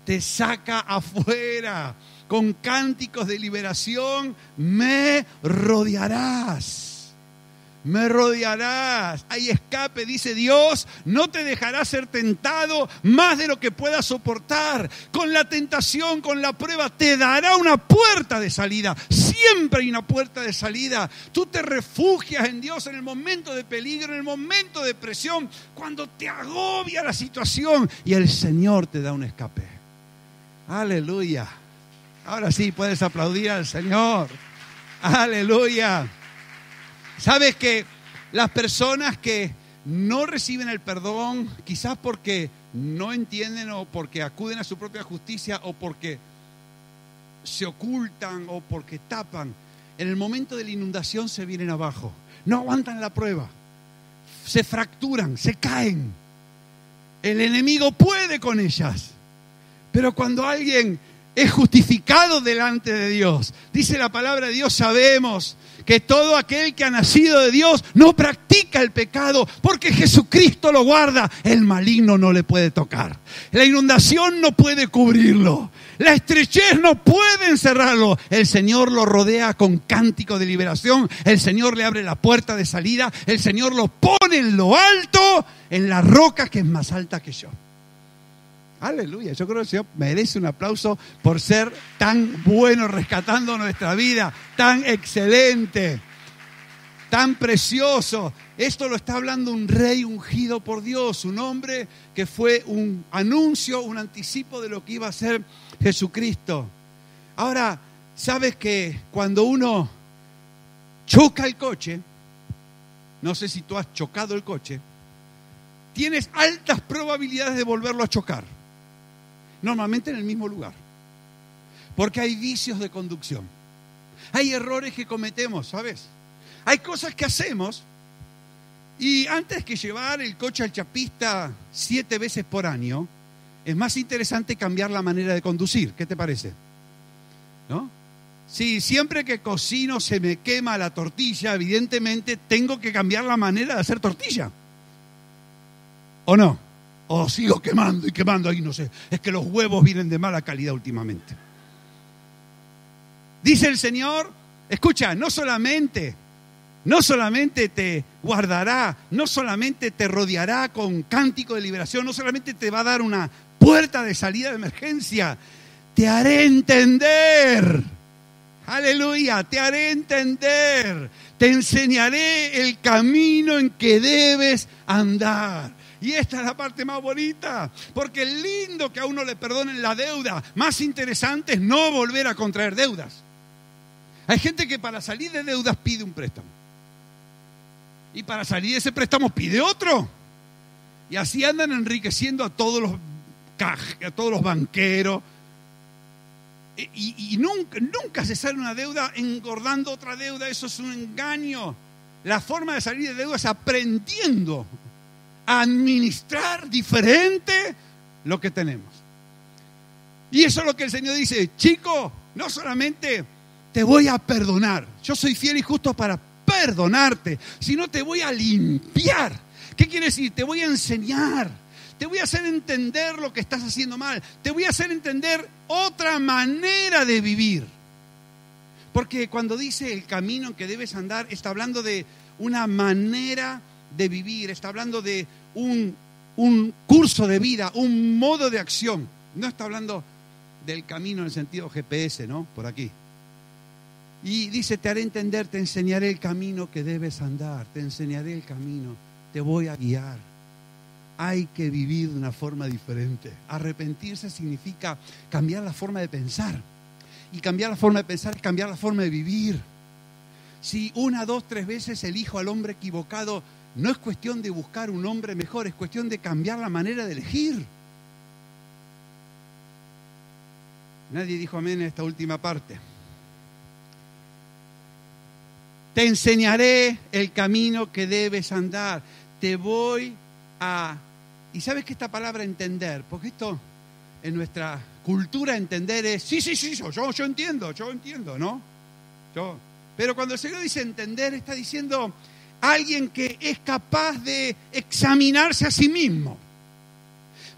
te saca afuera. Con cánticos de liberación me rodearás. Me rodearás. Hay escape, dice Dios. No te dejarás ser tentado más de lo que puedas soportar. Con la tentación, con la prueba, te dará una puerta de salida. Siempre hay una puerta de salida. Tú te refugias en Dios en el momento de peligro, en el momento de presión, cuando te agobia la situación. Y el Señor te da un escape. Aleluya. Ahora sí, puedes aplaudir al Señor. Aleluya. ¿Sabes que las personas que no reciben el perdón, quizás porque no entienden o porque acuden a su propia justicia o porque se ocultan o porque tapan, en el momento de la inundación se vienen abajo, no aguantan la prueba, se fracturan, se caen? El enemigo puede con ellas, pero cuando alguien es justificado delante de Dios, dice la palabra de Dios, sabemos que todo aquel que ha nacido de Dios no practica el pecado porque Jesucristo lo guarda. El maligno no le puede tocar. La inundación no puede cubrirlo. La estrechez no puede encerrarlo. El Señor lo rodea con cántico de liberación. El Señor le abre la puerta de salida. El Señor lo pone en lo alto, en la roca que es más alta que yo. Aleluya, yo creo que el Señor merece un aplauso por ser tan bueno rescatando nuestra vida, tan excelente, tan precioso. Esto lo está hablando un rey ungido por Dios, un hombre que fue un anuncio, un anticipo de lo que iba a ser Jesucristo. Ahora, ¿sabes que cuando uno choca el coche, no sé si tú has chocado el coche, tienes altas probabilidades de volverlo a chocar? Normalmente en el mismo lugar, porque hay vicios de conducción, hay errores que cometemos, ¿sabes? Hay cosas que hacemos y antes que llevar el coche al chapista 7 veces por año, es más interesante cambiar la manera de conducir. ¿Qué te parece? ¿No? Si siempre que cocino se me quema la tortilla, evidentemente tengo que cambiar la manera de hacer tortilla, ¿o no? O sigo quemando y quemando, ahí no sé. Es que los huevos vienen de mala calidad últimamente. Dice el Señor, escucha, no solamente te guardará, no solamente te rodeará con cántico de liberación, no solamente te va a dar una puerta de salida de emergencia, te haré entender. Aleluya, te haré entender. Te enseñaré el camino en que debes andar. Y esta es la parte más bonita, porque es lindo que a uno le perdonen la deuda. Más interesante es no volver a contraer deudas. Hay gente que para salir de deudas pide un préstamo. Y para salir de ese préstamo pide otro. Y así andan enriqueciendo a todos los banqueros. Y nunca se sale una deuda engordando otra deuda. Eso es un engaño. La forma de salir de deuda es aprendiendo a administrar diferente lo que tenemos. Y eso es lo que el Señor dice: chico, no solamente te voy a perdonar, yo soy fiel y justo para perdonarte, sino te voy a limpiar. ¿Qué quiere decir? Te voy a enseñar, te voy a hacer entender lo que estás haciendo mal, te voy a hacer entender otra manera de vivir. Porque cuando dice el camino en que debes andar, está hablando de una manera de vivir, está hablando de un curso de vida, un modo de acción. No está hablando del camino en el sentido GPS, ¿no? Por aquí. Y dice, te haré entender, te enseñaré el camino que debes andar, te enseñaré el camino, te voy a guiar. Hay que vivir de una forma diferente. Arrepentirse significa cambiar la forma de pensar. Y cambiar la forma de pensar es cambiar la forma de vivir. Si 1, 2, 3 veces elijo al hombre equivocado, no es cuestión de buscar un hombre mejor, es cuestión de cambiar la manera de elegir. Nadie dijo amén en esta última parte. Te enseñaré el camino que debes andar. Te voy a... Y sabes que esta palabra entender, porque esto en nuestra cultura entender es, sí, yo entiendo, ¿no? Pero cuando el Señor dice entender, está diciendo alguien que es capaz de examinarse a sí mismo.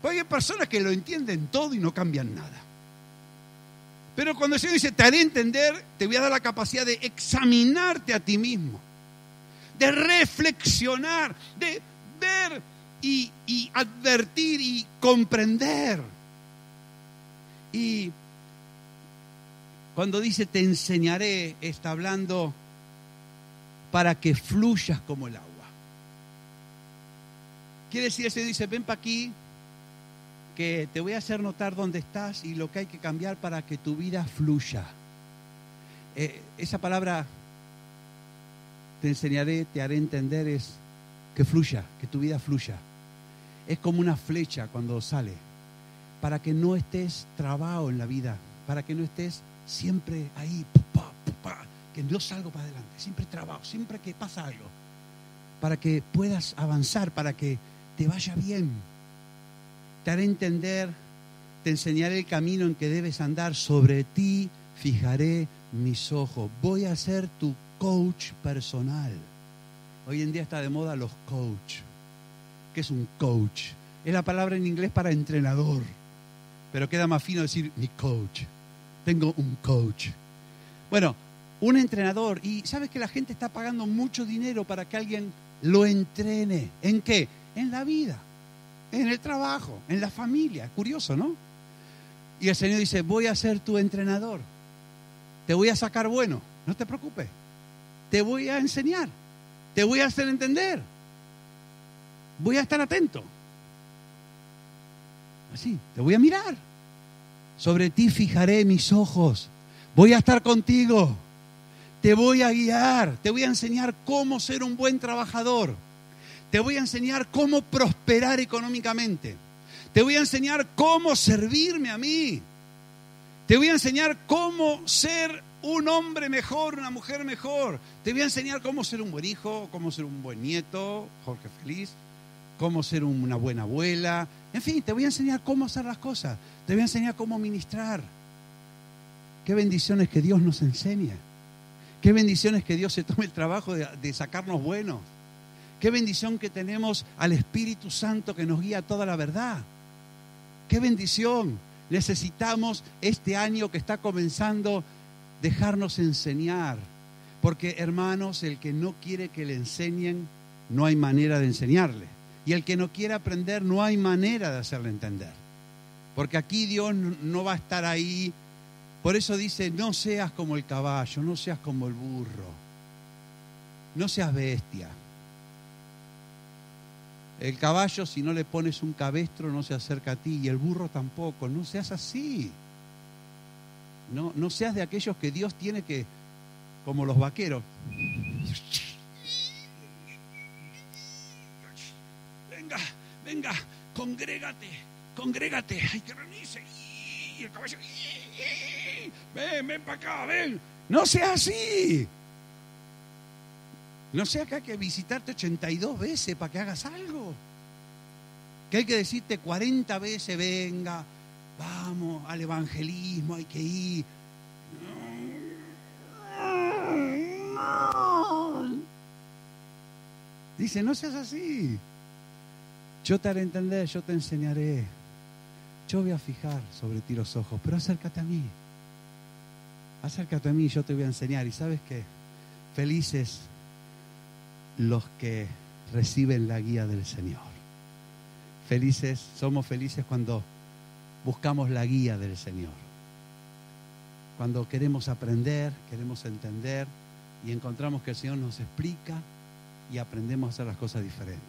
Porque hay personas que lo entienden todo y no cambian nada. Pero cuando el Señor dice, te haré entender, te voy a dar la capacidad de examinarte a ti mismo, de reflexionar, de ver y advertir y comprender. Y cuando dice te enseñaré, está hablando para que fluyas como el agua. Quiere decir, el Señor dice, ven para aquí, que te voy a hacer notar dónde estás y lo que hay que cambiar para que tu vida fluya. Esa palabra, te enseñaré, te haré entender, es que fluya, que tu vida fluya. Es como una flecha cuando sale, para que no estés trabado en la vida, para que no estés siempre ahí, que no salgo para adelante, siempre trabado, siempre que pasa algo, para que puedas avanzar, para que te vaya bien. Te haré entender, te enseñaré el camino en que debes andar, sobre ti fijaré mis ojos. Voy a ser tu coach personal. Hoy en día está de moda los coach. ¿Qué es un coach? Es la palabra en inglés para entrenador, pero queda más fino decir mi coach. Tengo un coach. Bueno, un entrenador, y sabes que la gente está pagando mucho dinero para que alguien lo entrene. ¿En qué? En la vida, en el trabajo, en la familia. Curioso, ¿no? Y el Señor dice, voy a ser tu entrenador. Te voy a sacar bueno, no te preocupes. Te voy a enseñar, te voy a hacer entender. Voy a estar atento. Así, te voy a mirar. Sobre ti fijaré mis ojos. Voy a estar contigo. Te voy a guiar. Te voy a enseñar cómo ser un buen trabajador. Te voy a enseñar cómo prosperar económicamente. Te voy a enseñar cómo servirme a mí. Te voy a enseñar cómo ser un hombre mejor, una mujer mejor. Te voy a enseñar cómo ser un buen hijo, cómo ser un buen nieto, Jorge Feliz, cómo ser una buena abuela. En fin, te voy a enseñar cómo hacer las cosas. Te voy a enseñar cómo ministrar. Qué bendiciones que Dios nos enseña. Qué bendiciones que Dios se tome el trabajo de sacarnos buenos. Qué bendición que tenemos al Espíritu Santo que nos guía a toda la verdad. Qué bendición. Necesitamos este año que está comenzando dejarnos enseñar. Porque, hermanos, el que no quiere que le enseñen, no hay manera de enseñarle. Y el que no quiere aprender, no hay manera de hacerle entender. Porque aquí Dios no va a estar ahí. Por eso dice, no seas como el caballo, no seas como el burro. No seas bestia. El caballo, si no le pones un cabestro, no se acerca a ti. Y el burro tampoco. No seas así. No seas de aquellos que Dios tiene que, como los vaqueros. Venga, congrégate. Hay que reunirse. Y el caballo, ven para acá, ven. No sea así. No sea que hay que visitarte 82 veces para que hagas algo. Que hay que decirte 40 veces, venga, vamos al evangelismo, hay que ir. Dice, no seas así. Yo te haré entender, yo te enseñaré. Yo voy a fijar sobre ti los ojos, pero acércate a mí. Acércate a mí, yo te voy a enseñar. ¿Y sabes qué? Felices los que reciben la guía del Señor. Somos felices cuando buscamos la guía del Señor. Cuando queremos aprender, queremos entender y encontramos que el Señor nos explica y aprendemos a hacer las cosas diferentes.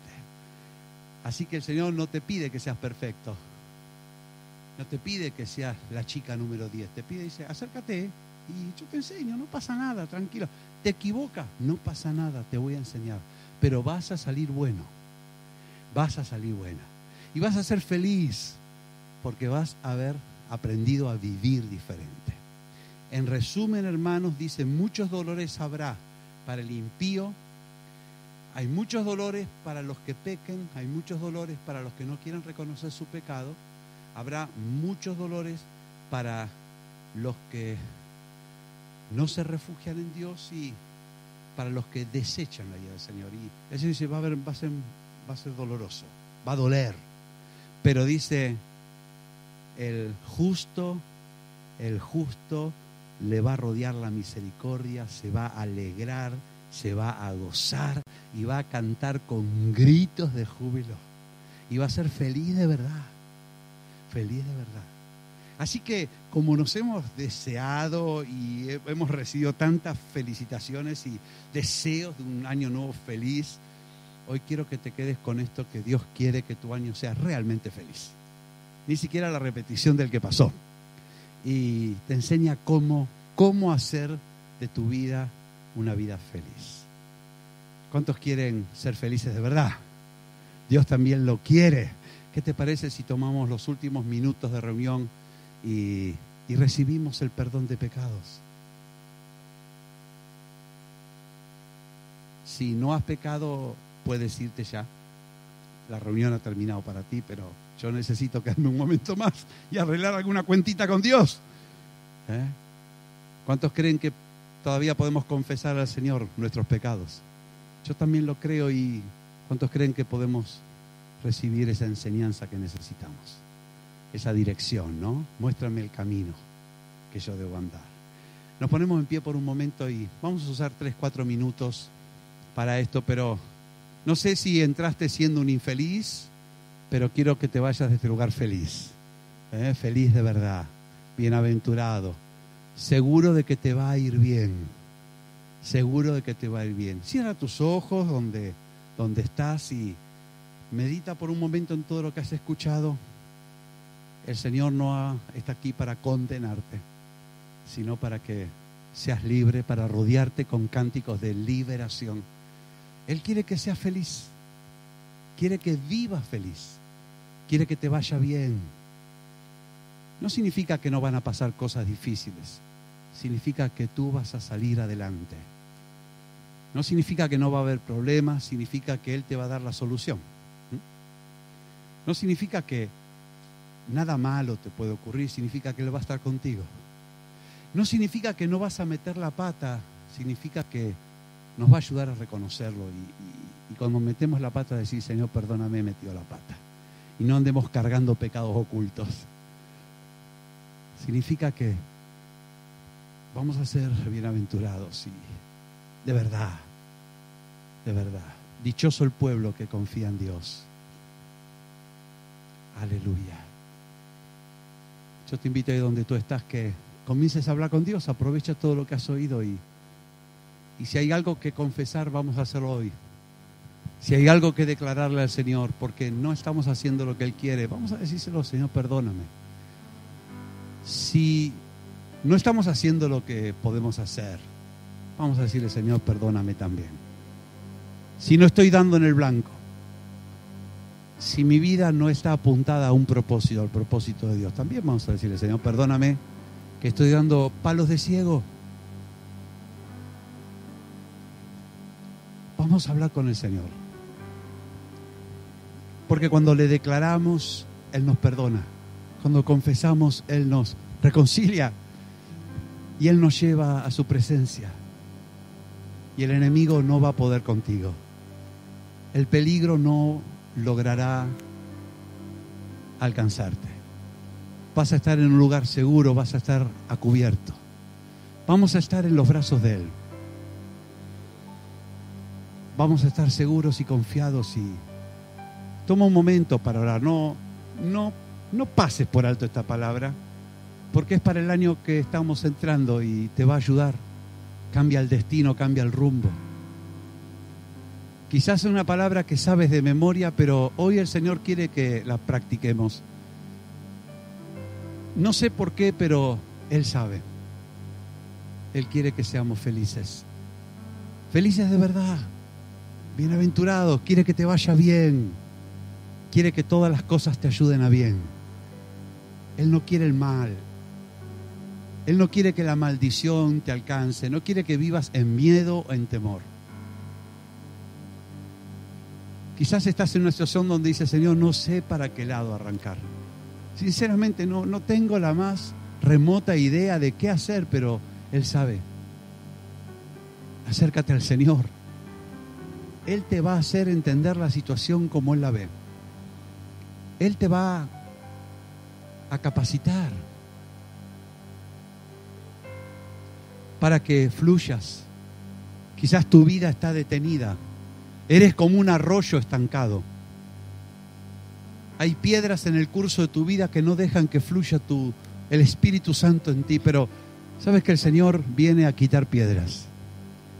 Así que el Señor no te pide que seas perfecto. No te pide que seas la chica número 10. Te pide, dice, acércate y yo te enseño, no pasa nada, tranquilo. Te equivocas, no pasa nada, te voy a enseñar. Pero vas a salir bueno. Vas a salir buena. Y vas a ser feliz porque vas a haber aprendido a vivir diferente. En resumen, hermanos, dice, muchos dolores habrá, para el impío. Hay muchos dolores para los que pequen, hay muchos dolores para los que no quieren reconocer su pecado. Habrá muchos dolores para los que no se refugian en Dios y para los que desechan la guía del Señor. Y el Señor dice, va a ser doloroso, va a doler. Pero dice, el justo le va a rodear la misericordia, se va a alegrar, se va a gozar y va a cantar con gritos de júbilo. Y va a ser feliz de verdad, feliz de verdad. Así que como nos hemos deseado y hemos recibido tantas felicitaciones y deseos de un año nuevo feliz, hoy quiero que te quedes con esto, que Dios quiere que tu año sea realmente feliz. Ni siquiera la repetición del que pasó. Y te enseña cómo hacer de tu vida una vida feliz. ¿Cuántos quieren ser felices de verdad? Dios también lo quiere. ¿Qué te parece si tomamos los últimos minutos de reunión y recibimos el perdón de pecados? Si no has pecado, puedes irte ya. La reunión ha terminado para ti, pero yo necesito quedarme un momento más y arreglar alguna cuentita con Dios. ¿Cuántos creen que todavía podemos confesar al Señor nuestros pecados? Yo también lo creo. ¿Y cuántos creen que podemos recibir esa enseñanza que necesitamos? Esa dirección, ¿no? Muéstrame el camino que yo debo andar. Nos ponemos en pie por un momento y vamos a usar 3-4 minutos para esto, pero no sé si entraste siendo un infeliz, pero quiero que te vayas de este lugar feliz. Feliz de verdad, bienaventurado, seguro de que te va a ir bien, seguro de que te va a ir bien. Cierra tus ojos donde estás y medita por un momento en todo lo que has escuchado. El Señor no está aquí para condenarte, sino para que seas libre, para rodearte con cánticos de liberación. Él quiere que seas feliz, quiere que vivas feliz, quiere que te vaya bien. No significa que no van a pasar cosas difíciles, significa que tú vas a salir adelante. No significa que no va a haber problemas, significa que Él te va a dar la solución. No significa que nada malo te puede ocurrir, significa que Él va a estar contigo. No significa que no vas a meter la pata, significa que nos va a ayudar a reconocerlo. Y cuando metemos la pata, decir, Señor, perdóname, he metido la pata. Y no andemos cargando pecados ocultos. Significa que vamos a ser bienaventurados y de verdad, dichoso el pueblo que confía en Dios. Aleluya. Yo te invito ahí donde tú estás que comiences a hablar con Dios, aprovecha todo lo que has oído y si hay algo que confesar, vamos a hacerlo hoy. Si hay algo que declararle al Señor, porque no estamos haciendo lo que Él quiere, vamos a decírselo, Señor, perdóname. Si no estamos haciendo lo que podemos hacer, vamos a decirle, Señor, perdóname también. Si no estoy dando en el blanco, si mi vida no está apuntada a un propósito, al propósito de Dios, también vamos a decirle, Señor, perdóname, que estoy dando palos de ciego. Vamos a hablar con el Señor. Porque cuando le declaramos, Él nos perdona. Cuando confesamos, Él nos reconcilia. Y Él nos lleva a su presencia. Y el enemigo no va a poder contigo. El peligro no logrará alcanzarte. Vas a estar en un lugar seguro, vas a estar a cubierto. Vamos a estar en los brazos de Él. Vamos a estar seguros y confiados y toma un momento para orar. No pases por alto esta palabra, porque es para el año que estamos entrando y te va a ayudar. Cambia el destino, cambia el rumbo. Quizás es una palabra que sabes de memoria, pero hoy el Señor quiere que la practiquemos. No sé por qué, pero Él sabe. Él quiere que seamos felices. Felices de verdad. Bienaventurados, quiere que te vaya bien, quiere que todas las cosas te ayuden a bien. Él no quiere el mal, Él no quiere que la maldición te alcance, no quiere que vivas en miedo o en temor. Quizás estás en una situación donde dices, Señor, no sé para qué lado arrancar. Sinceramente no tengo la más remota idea de qué hacer, pero Él sabe. Acércate al Señor. Él te va a hacer entender la situación como Él la ve. Él te va a capacitar para que fluyas. Quizás tu vida está detenida. Eres como un arroyo estancado. Hay piedras en el curso de tu vida que no dejan que fluya el Espíritu Santo en ti, pero sabes que el Señor viene a quitar piedras.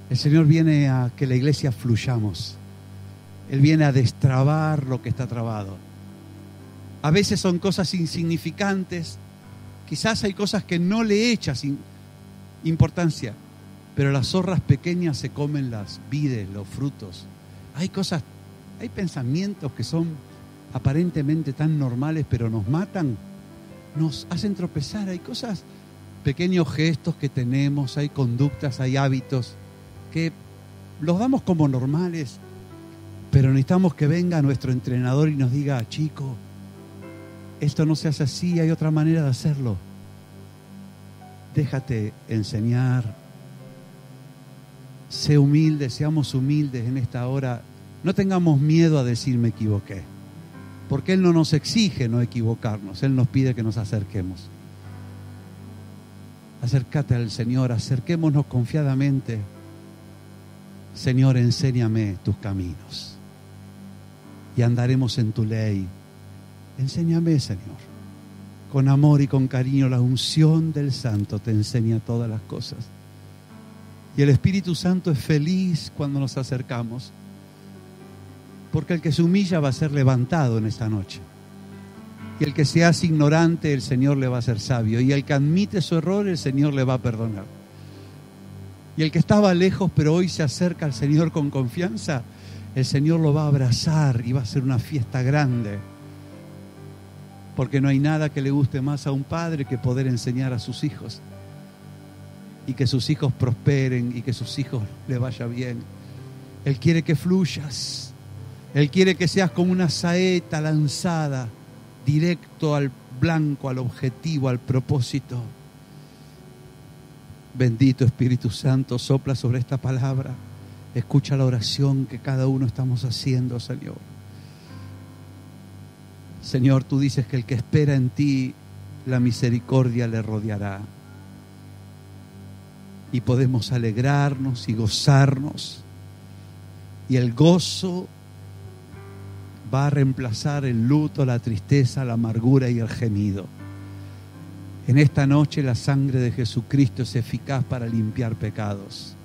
El Señor viene a que la iglesia fluyamos. Él viene a destrabar lo que está trabado. A veces son cosas insignificantes. Quizás hay cosas que no le echas importancia, pero las zorras pequeñas se comen las vides, los frutos. Hay cosas, hay pensamientos que son aparentemente tan normales, pero nos matan, nos hacen tropezar. Hay cosas, pequeños gestos que tenemos, hay conductas, hay hábitos que los damos como normales, pero necesitamos que venga nuestro entrenador y nos diga, chico, esto no se hace así, hay otra manera de hacerlo. Déjate enseñar. Sé humilde, seamos humildes en esta hora. No tengamos miedo a decir me equivoqué, porque Él no nos exige no equivocarnos, Él nos pide que nos acerquemos. Acércate al Señor, acerquémonos confiadamente. Señor, enséñame tus caminos y andaremos en tu ley. Enséñame, Señor. Con amor y con cariño, la unción del Santo te enseña todas las cosas. Y el Espíritu Santo es feliz cuando nos acercamos, porque el que se humilla va a ser levantado en esta noche. Y el que se hace ignorante, el Señor le va a hacer sabio. Y el que admite su error, el Señor le va a perdonar. Y el que estaba lejos, pero hoy se acerca al Señor con confianza, el Señor lo va a abrazar y va a ser una fiesta grande. Porque no hay nada que le guste más a un padre que poder enseñar a sus hijos. Y que sus hijos prosperen y que sus hijos le vaya bien. Él quiere que fluyas. Él quiere que seas como una saeta lanzada directo al blanco, al objetivo, al propósito. Bendito Espíritu Santo, sopla sobre esta palabra. Escucha la oración que cada uno estamos haciendo, Señor. Señor, tú dices que el que espera en ti, la misericordia le rodeará. Y podemos alegrarnos y gozarnos. Y el gozo va a reemplazar el luto, la tristeza, la amargura y el gemido. En esta noche la sangre de Jesucristo es eficaz para limpiar pecados.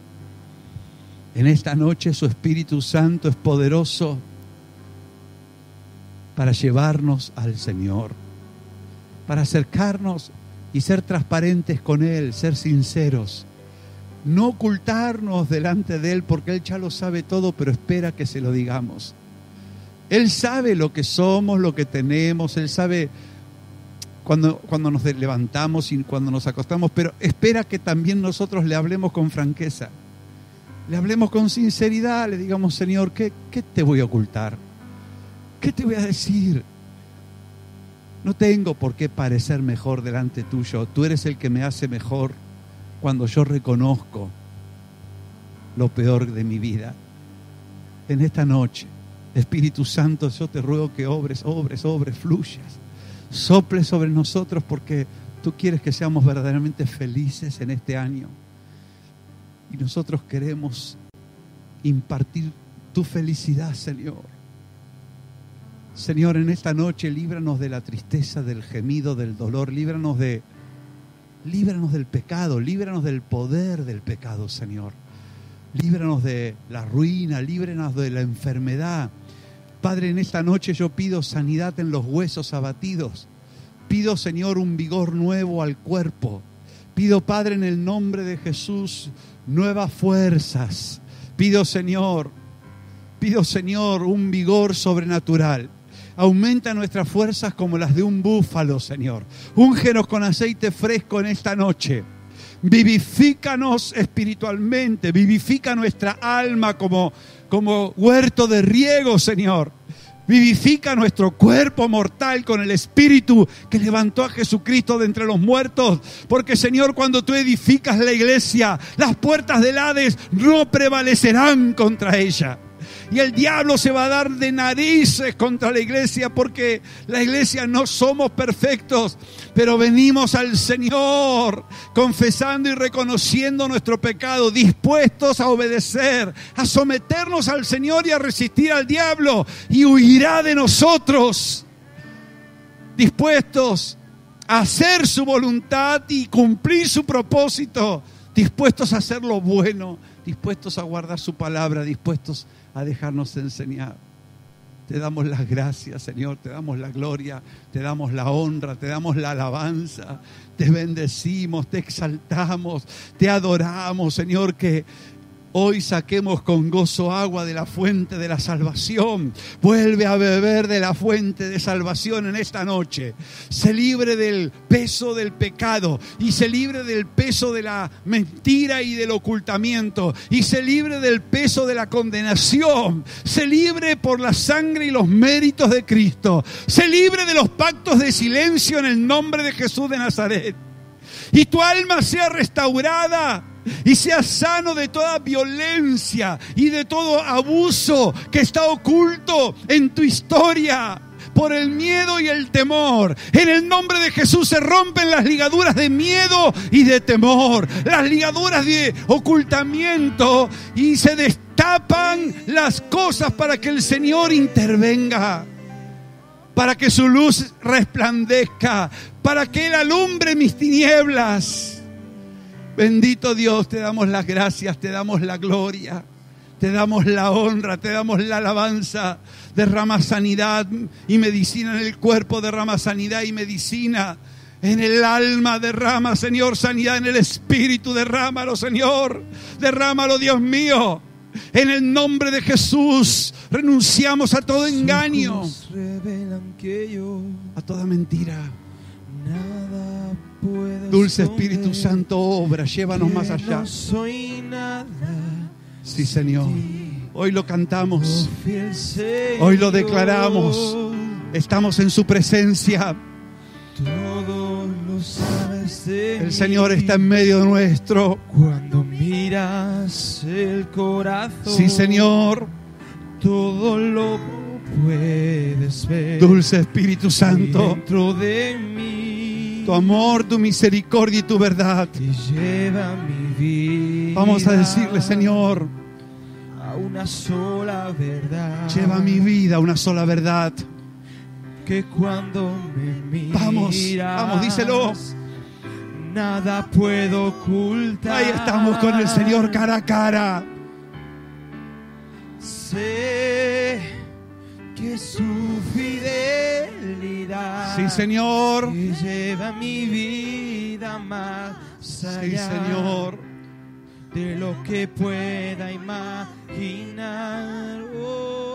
En esta noche su Espíritu Santo es poderoso para llevarnos al Señor, para acercarnos y ser transparentes con Él, ser sinceros. No ocultarnos delante de Él, porque Él ya lo sabe todo, pero espera que se lo digamos. Él sabe lo que somos, lo que tenemos. Él sabe cuando nos levantamos y cuando nos acostamos, pero espera que también nosotros le hablemos con franqueza. Le hablemos con sinceridad, le digamos, Señor, ¿qué te voy a ocultar? ¿Qué te voy a decir? No tengo por qué parecer mejor delante tuyo. Tú eres el que me hace mejor cuando yo reconozco lo peor de mi vida. En esta noche, Espíritu Santo, yo te ruego que obres, fluyas, sople sobre nosotros, porque tú quieres que seamos verdaderamente felices en este año. Y nosotros queremos impartir tu felicidad, Señor. Señor, en esta noche líbranos de la tristeza, del gemido, del dolor, líbranos del pecado, líbranos del poder del pecado, Señor. Líbranos de la ruina, líbranos de la enfermedad. Padre, en esta noche yo pido sanidad en los huesos abatidos. Pido, Señor, un vigor nuevo al cuerpo. Pido, Padre, en el nombre de Jesús, nuevas fuerzas. Pido, Señor, un vigor sobrenatural. Aumenta nuestras fuerzas como las de un búfalo, Señor. Úngenos con aceite fresco en esta noche. Vivifícanos espiritualmente. Vivifica nuestra alma como huerto de riego, Señor. Vivifica nuestro cuerpo mortal con el Espíritu que levantó a Jesucristo de entre los muertos. Porque, Señor, cuando tú edificas la iglesia, las puertas del Hades no prevalecerán contra ella. Y el diablo se va a dar de narices contra la iglesia, porque la iglesia no somos perfectos, pero venimos al Señor confesando y reconociendo nuestro pecado, dispuestos a obedecer, a someternos al Señor y a resistir al diablo, y huirá de nosotros, dispuestos a hacer su voluntad y cumplir su propósito, dispuestos a hacer lo bueno, dispuestos a guardar su palabra, dispuestos a dejarnos enseñar. Te damos las gracias, Señor, te damos la gloria, te damos la honra, te damos la alabanza, te bendecimos, te exaltamos, te adoramos, Señor, que hoy saquemos con gozo agua de la fuente de la salvación. Vuelve a beber de la fuente de salvación en esta noche. Se libre del peso del pecado y se libre del peso de la mentira y del ocultamiento y se libre del peso de la condenación. Se libre por la sangre y los méritos de Cristo. Se libre de los pactos de silencio en el nombre de Jesús de Nazaret. Y tu alma sea restaurada y sea sano de toda violencia y de todo abuso que está oculto en tu historia por el miedo y el temor. En el nombre de Jesús se rompen las ligaduras de miedo y de temor, las ligaduras de ocultamiento, y se destapan las cosas para que el Señor intervenga, para que su luz resplandezca, para que Él alumbre mis tinieblas. Bendito Dios, te damos las gracias, te damos la gloria, te damos la honra, te damos la alabanza. Derrama sanidad y medicina en el cuerpo, derrama sanidad y medicina en el alma, derrama, Señor, sanidad en el espíritu, derrámalo, Señor, derrámalo, Dios mío. En el nombre de Jesús renunciamos a todo engaño, a toda mentira. Dulce Espíritu Santo, obra, llévanos más allá. Sí, Señor. Hoy lo cantamos, hoy lo declaramos. Estamos en su presencia. El Señor está en medio nuestro. Cuando miras el corazón, sí, Señor, todo lo puedes ver. Dulce Espíritu Santo, dentro de mí, tu amor, tu misericordia y tu verdad. Y lleva mi vida. Vamos a decirle, Señor, a una sola verdad. Lleva mi vida a una sola verdad. Que cuando me miras, vamos, díselo. Nada puedo ocultar. Ahí estamos con el Señor cara a cara. Sé que su fidelidad, sí, Señor, que lleva mi vida más allá, sí, Señor, de lo que pueda imaginar. Oh.